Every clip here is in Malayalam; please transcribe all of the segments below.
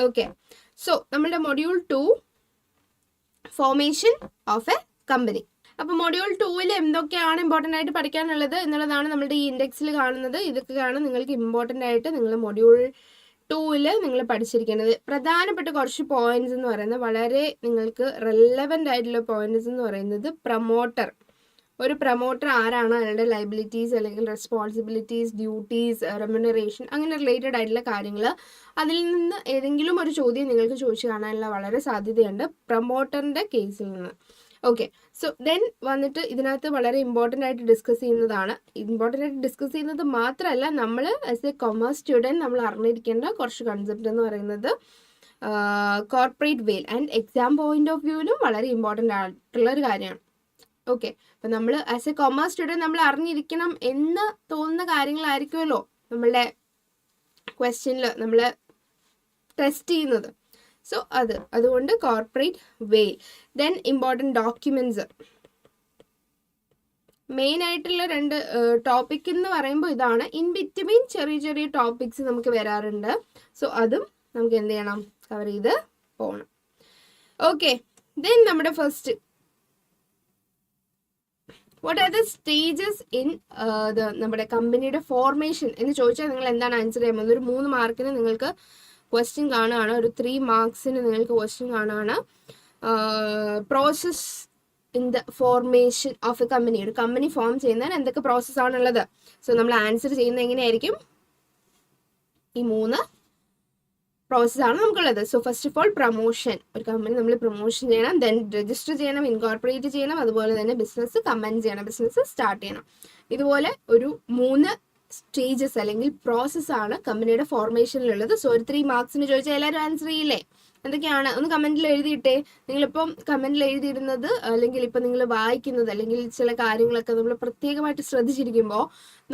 ഓക്കെ, സോ നമ്മുടെ module 2 formation of a company. അപ്പോൾ മൊഡ്യൂൾ 2-ൽ എന്തൊക്കെയാണ് ഇമ്പോർട്ടൻ്റ് ആയിട്ട് പഠിക്കാനുള്ളത് എന്നുള്ളതാണ് നമ്മുടെ ഈ ഇൻഡെക്സിൽ കാണുന്നത്. ഇതൊക്കെയാണ് നിങ്ങൾക്ക് ഇമ്പോർട്ടൻ്റ് ആയിട്ട് നിങ്ങൾ മൊഡ്യൂൾ 2-ൽ നിങ്ങൾ പഠിച്ചിരിക്കുന്നത്. പ്രധാനപ്പെട്ട കുറച്ച് പോയിന്റ്സ് എന്ന് പറയുന്നത്, വളരെ നിങ്ങൾക്ക് റെലവൻ്റ് ആയിട്ടുള്ള പോയിന്റ്സ് എന്ന് പറയുന്നത്, പ്രൊമോട്ടർ. ഒരു പ്രൊമോട്ടർ ആരാണ്, അയാളുടെ ലയബിലിറ്റീസ് അല്ലെങ്കിൽ റെസ്പോൺസിബിലിറ്റീസ്, ഡ്യൂട്ടീസ്, റെമ്യൂണറേഷൻ, അങ്ങനെ റിലേറ്റഡ് ആയിട്ടുള്ള കാര്യങ്ങൾ. അതിൽ നിന്ന് ഏതെങ്കിലും ഒരു ചോദ്യം നിങ്ങൾക്ക് ചോദിച്ചു കാണാനുള്ള വളരെ സാധ്യതയുണ്ട് പ്രൊമോട്ടറിൻ്റെ കേസിൽ നിന്ന്. ഓക്കെ, സോ ദെൻ വന്നിട്ട് ഇതിനകത്ത് വളരെ ഇമ്പോർട്ടൻ്റ് ആയിട്ട് ഡിസ്കസ് ചെയ്യുന്നത് മാത്രമല്ല, നമ്മൾ ആസ് എ കൊമേഴ്സ് സ്റ്റുഡൻറ്റ് നമ്മൾ അറിഞ്ഞിരിക്കേണ്ട കുറച്ച് കൺസെപ്റ്റ് എന്ന് പറയുന്നത് കോർപ്പറേറ്റ് വെയിൽ ആൻഡ് എക്സാം പോയിന്റ് ഓഫ് വ്യൂവിലും വളരെ ഇമ്പോർട്ടൻ്റ് ആയിട്ടുള്ള ഒരു കാര്യമാണ്. ഓക്കെ, അപ്പം നമ്മൾ ആസ് എ കൊമേഴ്സ് സ്റ്റുഡൻറ്റ് നമ്മൾ അറിഞ്ഞിരിക്കണം എന്ന് തോന്നുന്ന കാര്യങ്ങളായിരിക്കുമല്ലോ നമ്മളുടെ ക്വസ്റ്റ്യനിൽ നമ്മൾ ടെസ്റ്റ് ചെയ്യുന്നത്. സോ അതുകൊണ്ട് കോർപ്പറേറ്റ് വെയിൽ. ദെൻ ഇമ്പോർട്ടൻറ്റ് ഡോക്യുമെൻറ്റ്സ്, മെയിൻ ആയിട്ടുള്ള 2 ടോപ്പിക് എന്ന് പറയുമ്പോൾ ഇതാണ്. ഇൻ ബിറ്റ്വീൻ ചെറിയ ചെറിയ ടോപ്പിക്സ് നമുക്ക് വരാറുണ്ട്. സോ അതും നമുക്ക് എന്ത് ചെയ്യണം, കവർ ചെയ്ത് പോകണം. ഓക്കെ, ദെൻ നമ്മുടെ first, what are the stages in നമ്മുടെ കമ്പനിയുടെ ഫോർമേഷൻ എന്ന് ചോദിച്ചാൽ നിങ്ങൾ എന്താണ് ആൻസർ ചെയ്യാൻ പോകുന്നത്? ഒരു 3 മാർക്കിന് നിങ്ങൾക്ക് ക്വസ്റ്റ്യൻ കാണുകയാണ്, ഒരു 3 മാർക്സിന് നിങ്ങൾക്ക് ക്വസ്റ്റ്യൻ കാണുകയാണ്. Process in the formation of a company. ഒരു കമ്പനി ഫോം ചെയ്യുന്നതിന് എന്തൊക്കെ പ്രോസസ്സാണുള്ളത്? സോ നമ്മൾ ആൻസർ ചെയ്യുന്നത് എങ്ങനെയായിരിക്കും? ഈ 3 പ്രോസസ്സാണ് നമുക്കുള്ളത്. So first of all promotion. ഒരു കമ്പനി നമ്മൾ പ്രൊമോഷൻ ചെയ്യണം, ദെൻ രജിസ്റ്റർ ചെയ്യണം, ഇൻകോർപ്പറേറ്റ് ചെയ്യണം, അതുപോലെ തന്നെ ബിസിനസ് കമൻസ് ചെയ്യണം, ബിസിനസ് സ്റ്റാർട്ട് ചെയ്യണം. ഇതുപോലെ ഒരു 3 സ്റ്റേജസ് അല്ലെങ്കിൽ പ്രോസസ്സാണ് കമ്പനിയുടെ ഫോർമേഷനിലുള്ളത്. സോ ഒരു 3 മാർക്സിന് ചോദിച്ചാൽ എല്ലാവരും ആൻസർ ചെയ്യില്ലേ? എന്തൊക്കെയാണ് ഒന്ന് കമൻറ്റിൽ എഴുതിയിട്ടേ. നിങ്ങളിപ്പം കമൻറ്റിൽ എഴുതിയിടുന്നത് അല്ലെങ്കിൽ ഇപ്പം നിങ്ങൾ വായിക്കുന്നത് അല്ലെങ്കിൽ ചില കാര്യങ്ങളൊക്കെ നമ്മൾ പ്രത്യേകമായിട്ട് ശ്രദ്ധിച്ചിരിക്കുമ്പോൾ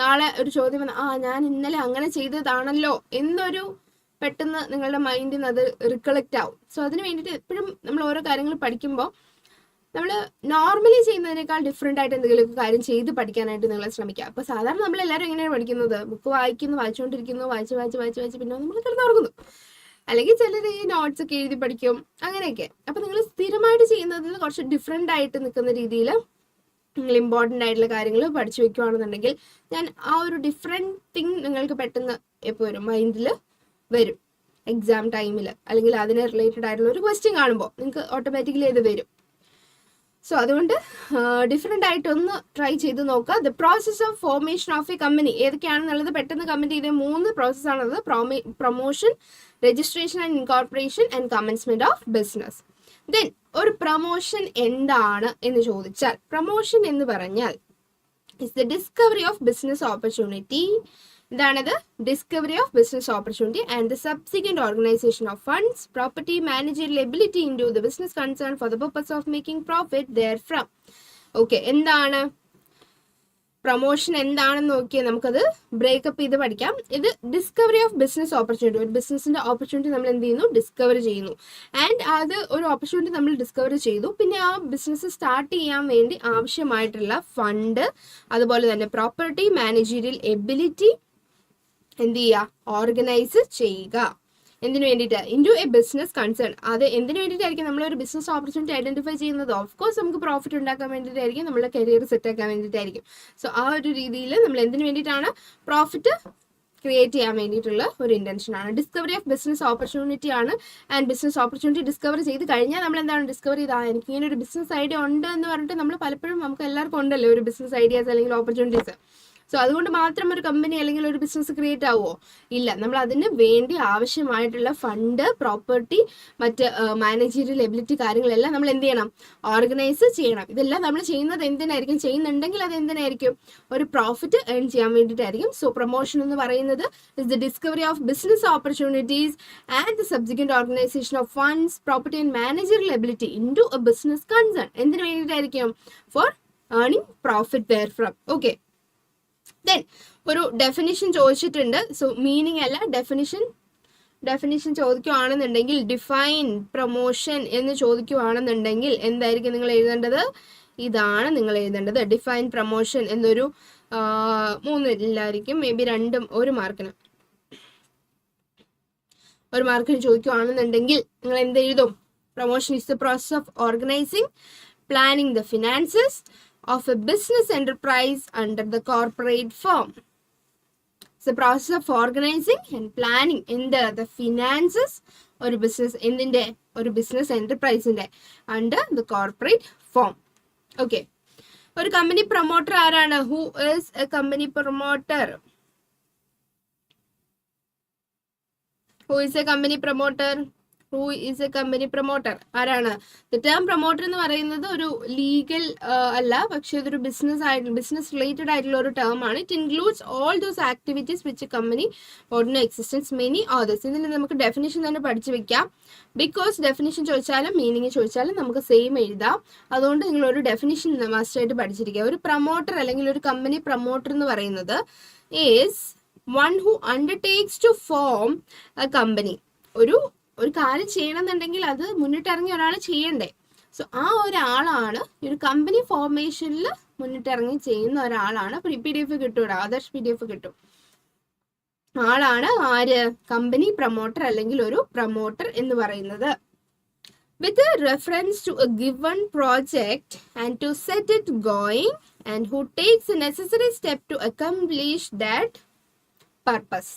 നാളെ ഒരു ചോദ്യം വന്ന് ഞാൻ ഇന്നലെ അങ്ങനെ ചെയ്തതാണല്ലോ എന്നൊരു പെട്ടെന്ന് നിങ്ങളുടെ മൈൻഡിൽ നിന്ന് അത് റിക്കളക്റ്റ് ആവും. സോ അതിന് വേണ്ടിയിട്ട് എപ്പോഴും നമ്മൾ ഓരോ കാര്യങ്ങൾ പഠിക്കുമ്പോൾ നമ്മൾ നോർമലി ചെയ്യുന്നതിനേക്കാൾ ഡിഫറെൻ്റ് ആയിട്ട് എന്തെങ്കിലും കാര്യം ചെയ്ത് പഠിക്കാനായിട്ട് നിങ്ങൾ ശ്രമിക്കുക. അപ്പോൾ സാധാരണ നമ്മളെല്ലാവരും എങ്ങനെയാണ് പഠിക്കുന്നത്? ബുക്ക് വായിച്ചുകൊണ്ടിരിക്കുന്നു, വായിച്ച് പിന്നെ നമ്മൾ കിടന്നുറങ്ങുന്നു. അല്ലെങ്കിൽ ചിലർ ഈ നോട്ട്സ് ഒക്കെ എഴുതി പഠിക്കും, അങ്ങനെയൊക്കെ. അപ്പോൾ നിങ്ങൾ സ്ഥിരമായിട്ട് ചെയ്യുന്നതിൽ കുറച്ച് ഡിഫറെൻ്റ് ആയിട്ട് നിൽക്കുന്ന രീതിയിൽ നിങ്ങൾ ഇമ്പോർട്ടൻ്റ് ആയിട്ടുള്ള കാര്യങ്ങൾ പഠിച്ചു വെക്കുകയാണെന്നുണ്ടെങ്കിൽ ഞാൻ ആ ഒരു ഡിഫറെൻറ്റ് തിങ് നിങ്ങൾക്ക് പെട്ടെന്ന് എപ്പോൾ വരും, മൈൻഡിൽ വരും. എക്സാം ടൈമിൽ അല്ലെങ്കിൽ അതിനെ റിലേറ്റഡ് ആയിട്ടുള്ള ഒരു ക്വസ്റ്റ്യൻ കാണുമ്പോൾ നിങ്ങൾക്ക് ഓട്ടോമാറ്റിക്കലി ഇത് വരും. സോ അതുകൊണ്ട് ഡിഫറെൻ്റ് ആയിട്ടൊന്ന് ട്രൈ ചെയ്ത് നോക്കുക. The process of formation of a company ഏതൊക്കെയാണെന്നുള്ളത് പെട്ടെന്ന് കമൻറ്റ് ചെയ്ത 3 പ്രോസസ്സാണുള്ളത്. Promotion, registration and incorporation and commencement of business. Then ഒരു പ്രൊമോഷൻ എന്താണ് എന്ന് ചോദിച്ചാൽ, പ്രൊമോഷൻ എന്ന് പറഞ്ഞാൽ is the discovery of business opportunity. ഇതാണത്, discovery of business opportunity and the subsequent organisation of funds, property, managerial ability into the business concern for the purpose of making profit therefrom. Okay, എന്താണ് പ്രൊമോഷൻ എന്താണെന്ന് നോക്കിയാൽ നമുക്കത് ബ്രേക്കപ്പ് ചെയ്ത് പഠിക്കാം. ഇത് ഡിസ്കവറി ഓഫ് ബിസിനസ് ഓപ്പർച്യൂണിറ്റി. ഒരു ബിസിനസിന്റെ ഓപ്പർച്യൂണിറ്റി നമ്മൾ എന്ത് ചെയ്യുന്നു? ഡിസ്കവർ ചെയ്യുന്നു. ആൻഡ് അത് ഒരു ഓപ്പർച്യൂണിറ്റി നമ്മൾ ഡിസ്കവർ ചെയ്തു, പിന്നെ ആ ബിസിനസ് സ്റ്റാർട്ട് ചെയ്യാൻ വേണ്ടി ആവശ്യമായിട്ടുള്ള ഫണ്ട്, അതുപോലെ തന്നെ പ്രോപ്പർട്ടി, മാനേജീരിയൽ എബിലിറ്റി എന്ത് ചെയ്യുക? ഓർഗനൈസ് ചെയ്യുക. എന്തിനു വേണ്ടിയിട്ട്? Into A business concern. അത് എന്തിനു വേണ്ടിയിട്ടായിരിക്കും നമ്മളൊരു ബിസിനസ് ഓപ്പർച്യൂണിറ്റി ഐഡന്റിഫൈ ചെയ്യുന്നത്? ഓഫ് കോഴ്സ് നമുക്ക് പ്രോഫിറ്റ് ഉണ്ടാക്കാൻ വേണ്ടിയിട്ടായിരിക്കും, നമ്മുടെ കരിയർ സെറ്റ് ആക്കാൻ വേണ്ടിയിട്ടായിരിക്കും. സോ ആ ഒരു രീതിയിൽ നമ്മൾ എന്തിനു വേണ്ടിയിട്ടാണ്? പ്രോഫിറ്റ് ക്രിയേറ്റ് ചെയ്യാൻ വേണ്ടിയിട്ടുള്ള ഒരു ഇന്റൻഷനാണ്. ഡിസ്കവറി ഓഫ് ബിസിനസ് ഓപ്പർച്യൂണിറ്റി ആണ്. ആൻഡ് ബിസിനസ് ഓപ്പർച്യൂണിറ്റി ഡിസ്കവർ ചെയ്ത് കഴിഞ്ഞാൽ നമ്മൾ എന്താണ് ഡിസ്കവർ ചെയ്ത് എനിക്ക് ഇങ്ങനെ ഒരു ബിസിനസ് ഐഡിയ ഉണ്ട് എന്ന് പറഞ്ഞിട്ട് നമ്മൾ പലപ്പോഴും നമുക്ക് എല്ലാവർക്കും ഉണ്ടല്ലോ ഒരു ബിസിനസ് ഐഡിയാസ് അല്ലെങ്കിൽ ഓപ്പർച്യൂണിറ്റീസ്. സോ അതുകൊണ്ട് മാത്രം ഒരു കമ്പനി അല്ലെങ്കിൽ ഒരു ബിസിനസ് ക്രിയേറ്റ് ആവുമോ? ഇല്ല. നമ്മൾ അതിന് വേണ്ടി ആവശ്യമായിട്ടുള്ള ഫണ്ട്, പ്രോപ്പർട്ടി, മറ്റ് മാനേജീരിയൽ എബിലിറ്റി കാര്യങ്ങളെല്ലാം നമ്മൾ എന്ത് ചെയ്യണം? ഓർഗനൈസ് ചെയ്യണം. ഇതെല്ലാം നമ്മൾ ചെയ്യുന്നത് എന്തിനായിരിക്കും? ചെയ്യുന്നുണ്ടെങ്കിൽ അത് എന്തിനായിരിക്കും? ഒരു പ്രോഫിറ്റ് ഏൺ ചെയ്യാൻ വേണ്ടിയിട്ടായിരിക്കും. സോ പ്രൊമോഷൻ എന്ന് പറയുന്നത് is the discovery of business opportunities and the subsequent organisation of funds, property and managerial ability into a business concern. എന്തിനു വേണ്ടിയിട്ടായിരിക്കും? For earning profit therefrom. Okay, then ഒരു ഡെഫിനിഷൻ ചോദിച്ചിട്ടുണ്ട്. സോ മീനിങ് അല്ല, ഡെഫിനിഷൻ ചോദിക്കുകയാണെന്നുണ്ടെങ്കിൽ, ഡിഫൈൻ പ്രൊമോഷൻ എന്ന് ചോദിക്കുകയാണെന്നുണ്ടെങ്കിൽ എന്തായിരിക്കും നിങ്ങൾ എഴുതേണ്ടത്? ഇതാണ് നിങ്ങൾ എഴുതേണ്ടത്. ഡിഫൈൻ പ്രൊമോഷൻ എന്നൊരു 3 ഇല്ലായിരിക്കും, മേ ബി 2 1 മാർക്കിന്. ഒരു മാർക്കിന് ചോദിക്കുകയാണെന്നുണ്ടെങ്കിൽ നിങ്ങൾ എന്ത് എഴുതും? Promotion is the process of organising, planning the finances of A business enterprise under the corporate form. It's the process of organizing and planning in the finances ഒരു ബിസിനസ് എന്തിന്റെ ഒരു ബിസിനസ് എന്റർപ്രൈസിന്റെ under the corporate form. Okay, ഒരു കമ്പനി പ്രൊമോട്ടർ ആരാണ്? Who is a company promoter? Who is a company promoter? Who is a company promoter ആരാണ്? ദ ടേം പ്രൊമോട്ടർ എന്ന് പറയുന്നത് ഒരു ലീഗൽ അല്ല, പക്ഷെ ഇതൊരു ബിസിനസ് റിലേറ്റഡ് ആയിട്ടുള്ള ഒരു ടേം ആണ്. It includes all those activities which company ordinary existence many authors. ഇതിന് നമുക്ക് ഡെഫിനിഷൻ തന്നെ പഠിച്ചു വെക്കാം. ബിക്കോസ് ഡെഫിനിഷൻ ചോദിച്ചാലും മീനിങ് ചോദിച്ചാലും നമുക്ക് സെയിം എഴുതാം. അതുകൊണ്ട് നിങ്ങൾ ഒരു ഡെഫിനിഷൻ മസ്റ്റായിട്ട് പഠിച്ചിരിക്കുക. ഒരു പ്രൊമോട്ടർ അല്ലെങ്കിൽ ഒരു കമ്പനി പ്രൊമോട്ടർ എന്ന് പറയുന്നത് is one who undertakes to form a company. ഒരു കാര്യം ചെയ്യണമെന്നുണ്ടെങ്കിൽ അത് മുന്നിട്ടിറങ്ങി ഒരാൾ ചെയ്യണ്ടേ. സോ ആ ഒരാളാണ് ഒരു കമ്പനി ഫോർമേഷനിൽ മുന്നിട്ടിറങ്ങി ചെയ്യുന്ന ഒരാളാണ്. PDF കിട്ടും, ആദർശ് PDF കിട്ടും. ആളാണ് ആര്? കമ്പനി പ്രൊമോട്ടർ അല്ലെങ്കിൽ ഒരു പ്രൊമോട്ടർ എന്ന് പറയുന്നത്. With a reference to a given project and to set it going and who takes the necessary step to accomplish that purpose.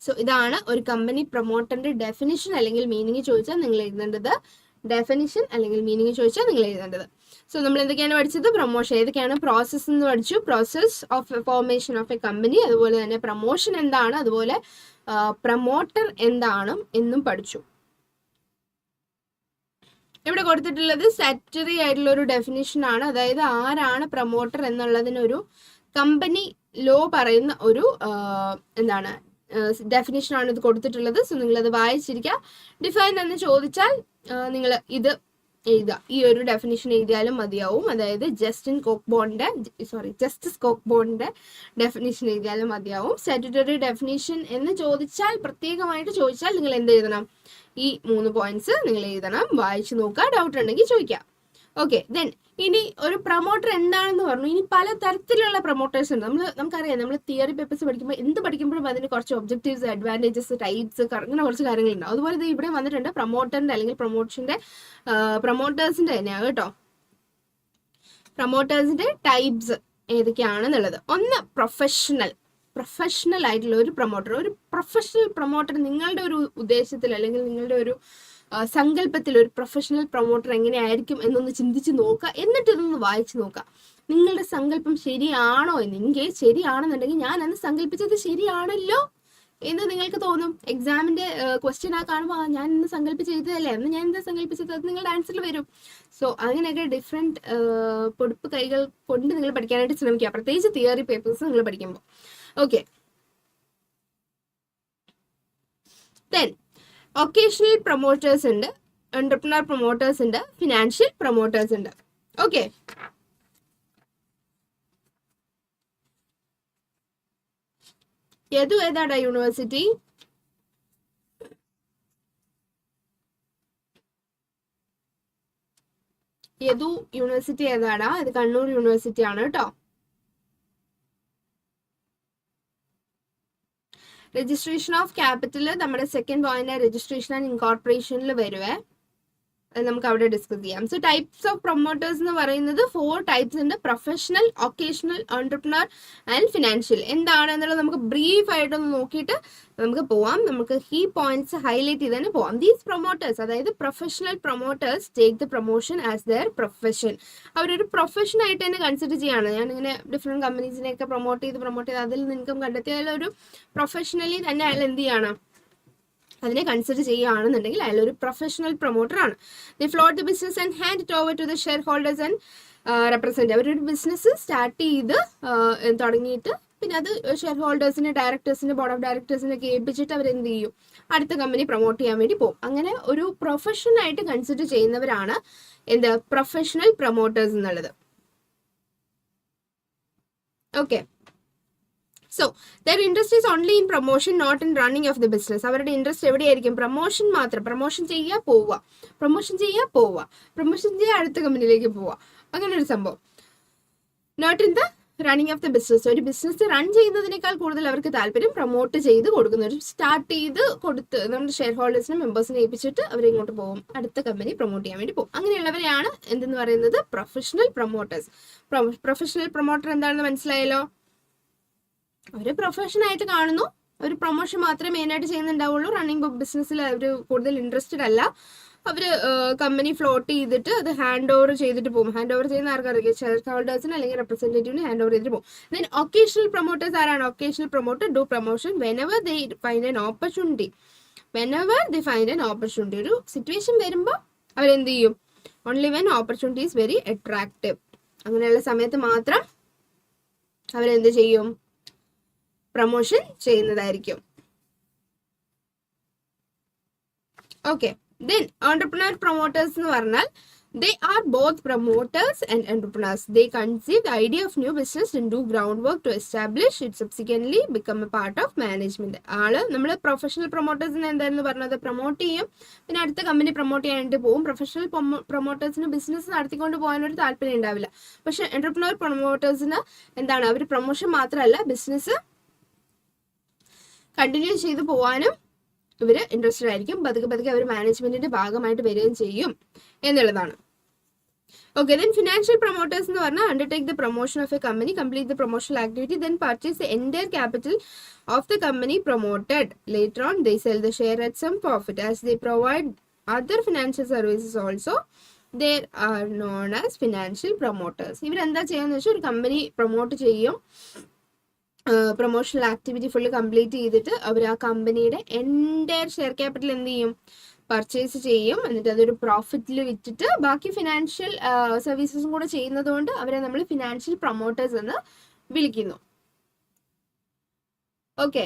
So ഇതാണ് ഒരു കമ്പനി പ്രൊമോട്ടറിന്റെ ഡെഫിനിഷൻ അല്ലെങ്കിൽ മീനിങ് ചോദിച്ചാൽ നിങ്ങൾ എഴുതേണ്ടത്. ഡെഫിനിഷൻ അല്ലെങ്കിൽ മീനിങ് ചോദിച്ചാൽ നിങ്ങൾ എഴുതേണ്ടത്. സോ നമ്മൾ എന്തൊക്കെയാണ് പഠിച്ചത്? പ്രൊമോഷൻ ഏതൊക്കെയാണ്? പ്രോസസ്സ് എന്ന് പഠിച്ചു, process of formation of a company. അതുപോലെ തന്നെ പ്രൊമോഷൻ എന്താണ്, അതുപോലെ പ്രൊമോട്ടർ എന്താണ് എന്നും പഠിച്ചു. ഇവിടെ കൊടുത്തിട്ടുള്ളത് സ്റ്റാറ്റ്യൂട്ടറി ആയിട്ടുള്ള ഒരു ഡെഫിനിഷൻ ആണ്. അതായത് ആരാണ് പ്രൊമോട്ടർ എന്നുള്ളതിനൊരു കമ്പനി ലോ പറയുന്ന ഒരു എന്താണ് ഡെഫിനിഷൻ ആണ് ഇത് കൊടുത്തിട്ടുള്ളത്. സോ നിങ്ങളത് വായിച്ചിരിക്കുക. ഡിഫൈൻ എന്ന് ചോദിച്ചാൽ നിങ്ങൾ ഇത് എഴുതുക. ഈ ഒരു ഡെഫിനിഷൻ എഴുതിയാലും മതിയാവും. അതായത് ജസ്റ്റിസ് കോക്ബോണിന്റെ ഡെഫിനിഷൻ എഴുതിയാലും മതിയാവും. സ്റ്റാറ്റ്യൂട്ടറി ഡെഫിനിഷൻ എന്ന് ചോദിച്ചാൽ പ്രത്യേകമായിട്ട് ചോദിച്ചാൽ നിങ്ങൾ എന്ത് എഴുതണം? ഈ 3 പോയിന്റ്സ് നിങ്ങൾ എഴുതണം. വായിച്ചു നോക്കുക, ഡൗട്ട് ഉണ്ടെങ്കിൽ ചോദിക്കാം. ഓക്കെ, ദെൻ ഇനി ഒരു പ്രൊമോട്ടർ എന്താണെന്ന് പറഞ്ഞു. ഇനി പല തരത്തിലുള്ള പ്രൊമോട്ടേഴ്സ് ഉണ്ട്. നമുക്കറിയാം, നമ്മൾ തിയറി പേപ്പേഴ്സ് പഠിക്കുമ്പോൾ എന്ത് പഠിക്കുമ്പോഴും അതിന് കുറച്ച് ഒബ്ജക്റ്റീവ്സ്, അഡ്വാൻറ്റേജസ്, ടൈപ്സ്, അങ്ങനെ കുറച്ച് കാര്യങ്ങളുണ്ട്. അതുപോലെ ഇത് ഇവിടെ വന്നിട്ടുണ്ട് പ്രൊമോട്ടറിന്റെ അല്ലെങ്കിൽ പ്രൊമോട്ടേഴ്സിന്റെ തന്നെയാണ് കേട്ടോ. പ്രൊമോട്ടേഴ്സിന്റെ ടൈപ്സ് ഏതൊക്കെയാണെന്നുള്ളത്. ഒന്ന് പ്രൊഫഷണൽ ആയിട്ടുള്ള ഒരു പ്രൊമോട്ടർ. ഒരു പ്രൊഫഷണൽ പ്രൊമോട്ടർ നിങ്ങളുടെ ഒരു ഉദ്ദേശത്തിൽ അല്ലെങ്കിൽ നിങ്ങളുടെ ഒരു സങ്കല്പത്തിൽ ഒരു പ്രൊഫഷണൽ പ്രൊമോട്ടർ എങ്ങനെയായിരിക്കും എന്നൊന്ന് ചിന്തിച്ച് നോക്കുക. എന്നിട്ട് ഇതൊന്ന് വായിച്ചു നോക്കുക. നിങ്ങളുടെ സങ്കല്പം ശരിയാണോ എന്ന്. ഇൻകേസ് ശരിയാണെന്നുണ്ടെങ്കിൽ ഞാൻ അന്ന് സങ്കല്പിച്ചത് ശരിയാണല്ലോ എന്ന് നിങ്ങൾക്ക് തോന്നും. എക്സാമിന്റെ ക്വസ്റ്റ്യൻ കാണുമ്പോൾ ഞാൻ ഇന്ന് സങ്കല്പിച്ച് എഴുതിയതല്ലേ, അന്ന് ഞാൻ എന്താ സങ്കല്പിച്ചത്, അത് നിങ്ങളുടെ ആൻസറിൽ വരും. സോ അങ്ങനെയൊക്കെ ഡിഫറെന്റ് പൊടുപ്പ് കൈകൾ കൊണ്ട് നിങ്ങൾ പഠിക്കാനായിട്ട് ശ്രമിക്കുക, പ്രത്യേകിച്ച് തിയറി പേപ്പേഴ്സ് നിങ്ങൾ പഠിക്കുമ്പോൾ. ഓക്കെ, ദെൻ ഒക്കേഷണൽ പ്രൊമോട്ടേഴ്സ് ഉണ്ട്, എന്റർപ്രണർ പ്രൊമോട്ടേഴ്സ് ഉണ്ട്, ഫിനാൻഷ്യൽ പ്രൊമോട്ടേഴ്സ് ഉണ്ട്. ഓക്കെ, ഏതാടാ യൂണിവേഴ്സിറ്റി? യൂണിവേഴ്സിറ്റി ഏതാടാ? ഇത് കണ്ണൂർ യൂണിവേഴ്സിറ്റി ആണ് കേട്ടോ. രജിസ്ട്രേഷൻ ഓഫ് ക്യാപിറ്റൽ നമ്മുടെ സെക്കൻഡ് പോയിന്റ് രജിസ്ട്രേഷൻ ആൻഡ് ഇൻകോർപ്പറേഷനിൽ വരുവേ. നമുക്ക് അവിടെ ഡിസ്കസ് ചെയ്യാം. സോ ടൈപ്സ് ഓഫ് പ്രൊമോട്ടേഴ്സ് എന്ന് പറയുന്നത് 4 ടൈപ്സ് ഉണ്ട്. Professional, occasional, entrepreneur and financial. എന്താണെന്നുള്ളത് നമുക്ക് ബ്രീഫ് ആയിട്ടൊന്ന് നോക്കിയിട്ട് നമുക്ക് പോവാം. നമുക്ക് ഈ പോയിന്റ്സ് ഹൈലൈറ്റ് ചെയ്ത് തന്നെ പോവാം. ദീസ് പ്രൊമോട്ടേഴ്സ്, അതായത് professional promoters take the promotion as there profession. അവരൊരു പ്രൊഫഷൻ ആയിട്ട് തന്നെ കൺസിഡർ ചെയ്യാണ്. ഞാൻ ഇങ്ങനെ ഡിഫറെന്റ് കമ്പനീസിനെയൊക്കെ പ്രൊമോട്ട് ചെയ്ത് അതിൽ നിന്ന് ഇൻകം കണ്ടെത്തി ഒരു പ്രൊഫഷണലി തന്നെ അയാൾ എന്ത് ചെയ്യാണ്, അതിനെ കൺസിഡർ ചെയ്യുകയാണെന്നുണ്ടെങ്കിൽ അയാൾ ഒരു പ്രൊഫഷണൽ പ്രൊമോട്ടർ ആണ്. The float the business and hand it over to the shareholders and represent. അവരൊരു ബിസിനസ് സ്റ്റാർട്ട് ചെയ്ത് തുടങ്ങിയിട്ട് പിന്നെ അത് ഷെയർ ഹോൾഡേഴ്സിനെ, ഡയറക്ടേഴ്സിനെ, ബോർഡ് ഓഫ് ഡയറക്ടേഴ്സിനൊക്കെ ഏൽപ്പിച്ചിട്ട് അവരെന്ത് ചെയ്യും, അടുത്ത കമ്പനി പ്രൊമോട്ട് ചെയ്യാൻ വേണ്ടി പോകും. അങ്ങനെ ഒരു പ്രൊഫഷനായിട്ട് കൺസിഡർ ചെയ്യുന്നവരാണ് എന്ത്, പ്രൊഫഷണൽ പ്രൊമോട്ടേഴ്സ് എന്നുള്ളത്. Okay, so their interest is only in promotion, not in running of the business. അവരുടെ ഇൻട്രസ്റ്റ് എവിടെയായിരിക്കും? പ്രൊമോഷൻ മാത്രം. പ്രൊമോഷൻ ചെയ്യുക, പോവുക, പ്രൊമോഷൻ ചെയ്യുക, അടുത്ത കമ്പനിയിലേക്ക് പോവുക, അങ്ങനെ ഒരു സംഭവം. Not in the running of the business. ഒരു ബിസിനസ് റൺ ചെയ്യുന്നതിനേക്കാൾ കൂടുതൽ അവർക്ക് താല്പര്യം പ്രൊമോട്ട് ചെയ്ത് കൊടുക്കുന്ന ഒരു സ്റ്റാർട്ട് ചെയ്ത് കൊടുത്ത് നമ്മുടെ ഷെയർ ഹോൾഡേഴ്സിനും മെമ്പേഴ്സിനെ ഏൽപ്പിച്ചിട്ട് അവർ ഇങ്ങോട്ട് പോകും, അടുത്ത കമ്പനി പ്രൊമോട്ട് ചെയ്യാൻ വേണ്ടി പോകും. അങ്ങനെയുള്ളവരെയാണ് എന്തെന്ന് പറയുന്നത് പ്രൊഫഷണൽ പ്രൊമോട്ടേഴ്സ്. പ്രൊഫഷണൽ പ്രൊമോട്ടർ എന്താണെന്ന് മനസ്സിലായല്ലോ. അവർ പ്രൊഫഷനായിട്ട് കാണുന്നു, ഒരു പ്രൊമോഷൻ മാത്രമേ മെയിനായിട്ട് ചെയ്യുന്നുണ്ടാവുള്ളൂ. റണ്ണിങ് ബിസിനസ്സിൽ അവർ കൂടുതൽ ഇൻട്രസ്റ്റഡ് അല്ല. അവർ കമ്പനി ഫ്ലോട്ട് ചെയ്തിട്ട് അത് ഹാൻഡ് ഓവർ ചെയ്തിട്ട് പോകും. ഹാൻഡ് ഓവർ ചെയ്യുന്ന ആർക്കറിയാം, ഷെയർ ഹോൾഡേഴ്സിന് അല്ലെങ്കിൽ റെപ്രസെന്റേറ്റീവിന് ഹാൻഡ് ഓവർ ചെയ്തിട്ട് പോകും. ദെൻ ഒക്കേഷണൽ പ്രൊമോട്ടേഴ്സ് ആരാണ്? Occasional promoter do promotion whenever they find an opportunity. Whenever they find an opportunity. ഒരു സിറ്റുവേഷൻ വരുമ്പോൾ അവരെന്ത് ചെയ്യും? Only when opportunity is very attractive. അങ്ങനെയുള്ള സമയത്ത് മാത്രം അവരെന്ത് ചെയ്യും? പ്രൊമോഷൻ ചെയ്യുന്നതായിരിക്കും. ഓക്കെ. Then entrepreneur promoters എന്ന് പറഞ്ഞാൽ they are both promoters and entrepreneurs. They conceive the idea of new business and do groundwork to establish it, subsequently become a part of management. ആള് നമ്മൾ പ്രൊഫഷണൽ പ്രൊമോട്ടേഴ്സിന് എന്തായിരുന്നു പറഞ്ഞത്? പ്രൊമോട്ട് ചെയ്യും, പിന്നെ അടുത്ത കമ്പനി പ്രൊമോട്ട് ചെയ്യാനായിട്ട് പോകും. പ്രൊഫഷണൽ പ്രൊമോട്ടേഴ്സിന് ബിസിനസ് നടത്തിക്കൊണ്ട് പോകാനൊരു താല്പര്യം ഉണ്ടാവില്ല. പക്ഷെ എന്റർപ്രണർ പ്രൊമോട്ടേഴ്സിന് എന്താണ്? അവർ പ്രൊമോഷൻ മാത്രമല്ല ബിസിനസ് കണ്ടിന്യൂ ചെയ്ത് പോകാനും ഇവർ ഇൻട്രസ്റ്റഡ് ആയിരിക്കും. പതുക്കെ പതുക്കെ അവർ മാനേജ്മെന്റിന്റെ ഭാഗമായിട്ട് വരികയും ചെയ്യും എന്നുള്ളതാണ്. ഓക്കെ. ദെൻ ഫിനാൻഷ്യൽ പ്രൊമോട്ടേഴ്സ് എന്ന് പറഞ്ഞാൽ undertake the promotion of a company, complete the promotional activity, then purchase the entire capital of the company promoted. Later on they sell the share at some profit as they provide other financial services also. There are known as financial promoters. ഇവരെന്താ ചെയ്യാന്ന് വെച്ചാൽ ഒരു കമ്പനി പ്രൊമോട്ട് ചെയ്യും, പ്രൊമോഷണൽ ആക്ടിവിറ്റി ഫുള്ള് കംപ്ലീറ്റ് ചെയ്തിട്ട് അവർ ആ കമ്പനിയുടെ എൻറ്റയർ ഷെയർ ക്യാപിറ്റൽ എന്ത് ചെയ്യും? പർച്ചേസ് ചെയ്യും. എന്നിട്ട് അതൊരു പ്രോഫിറ്റിൽ വിറ്റിട്ട് ബാക്കി ഫിനാൻഷ്യൽ സർവീസസും കൂടെ ചെയ്യുന്നത് കൊണ്ട് അവരെ നമ്മൾ ഫിനാൻഷ്യൽ പ്രൊമോട്ടേഴ്സ് എന്ന് വിളിക്കുന്നു. ഓക്കെ.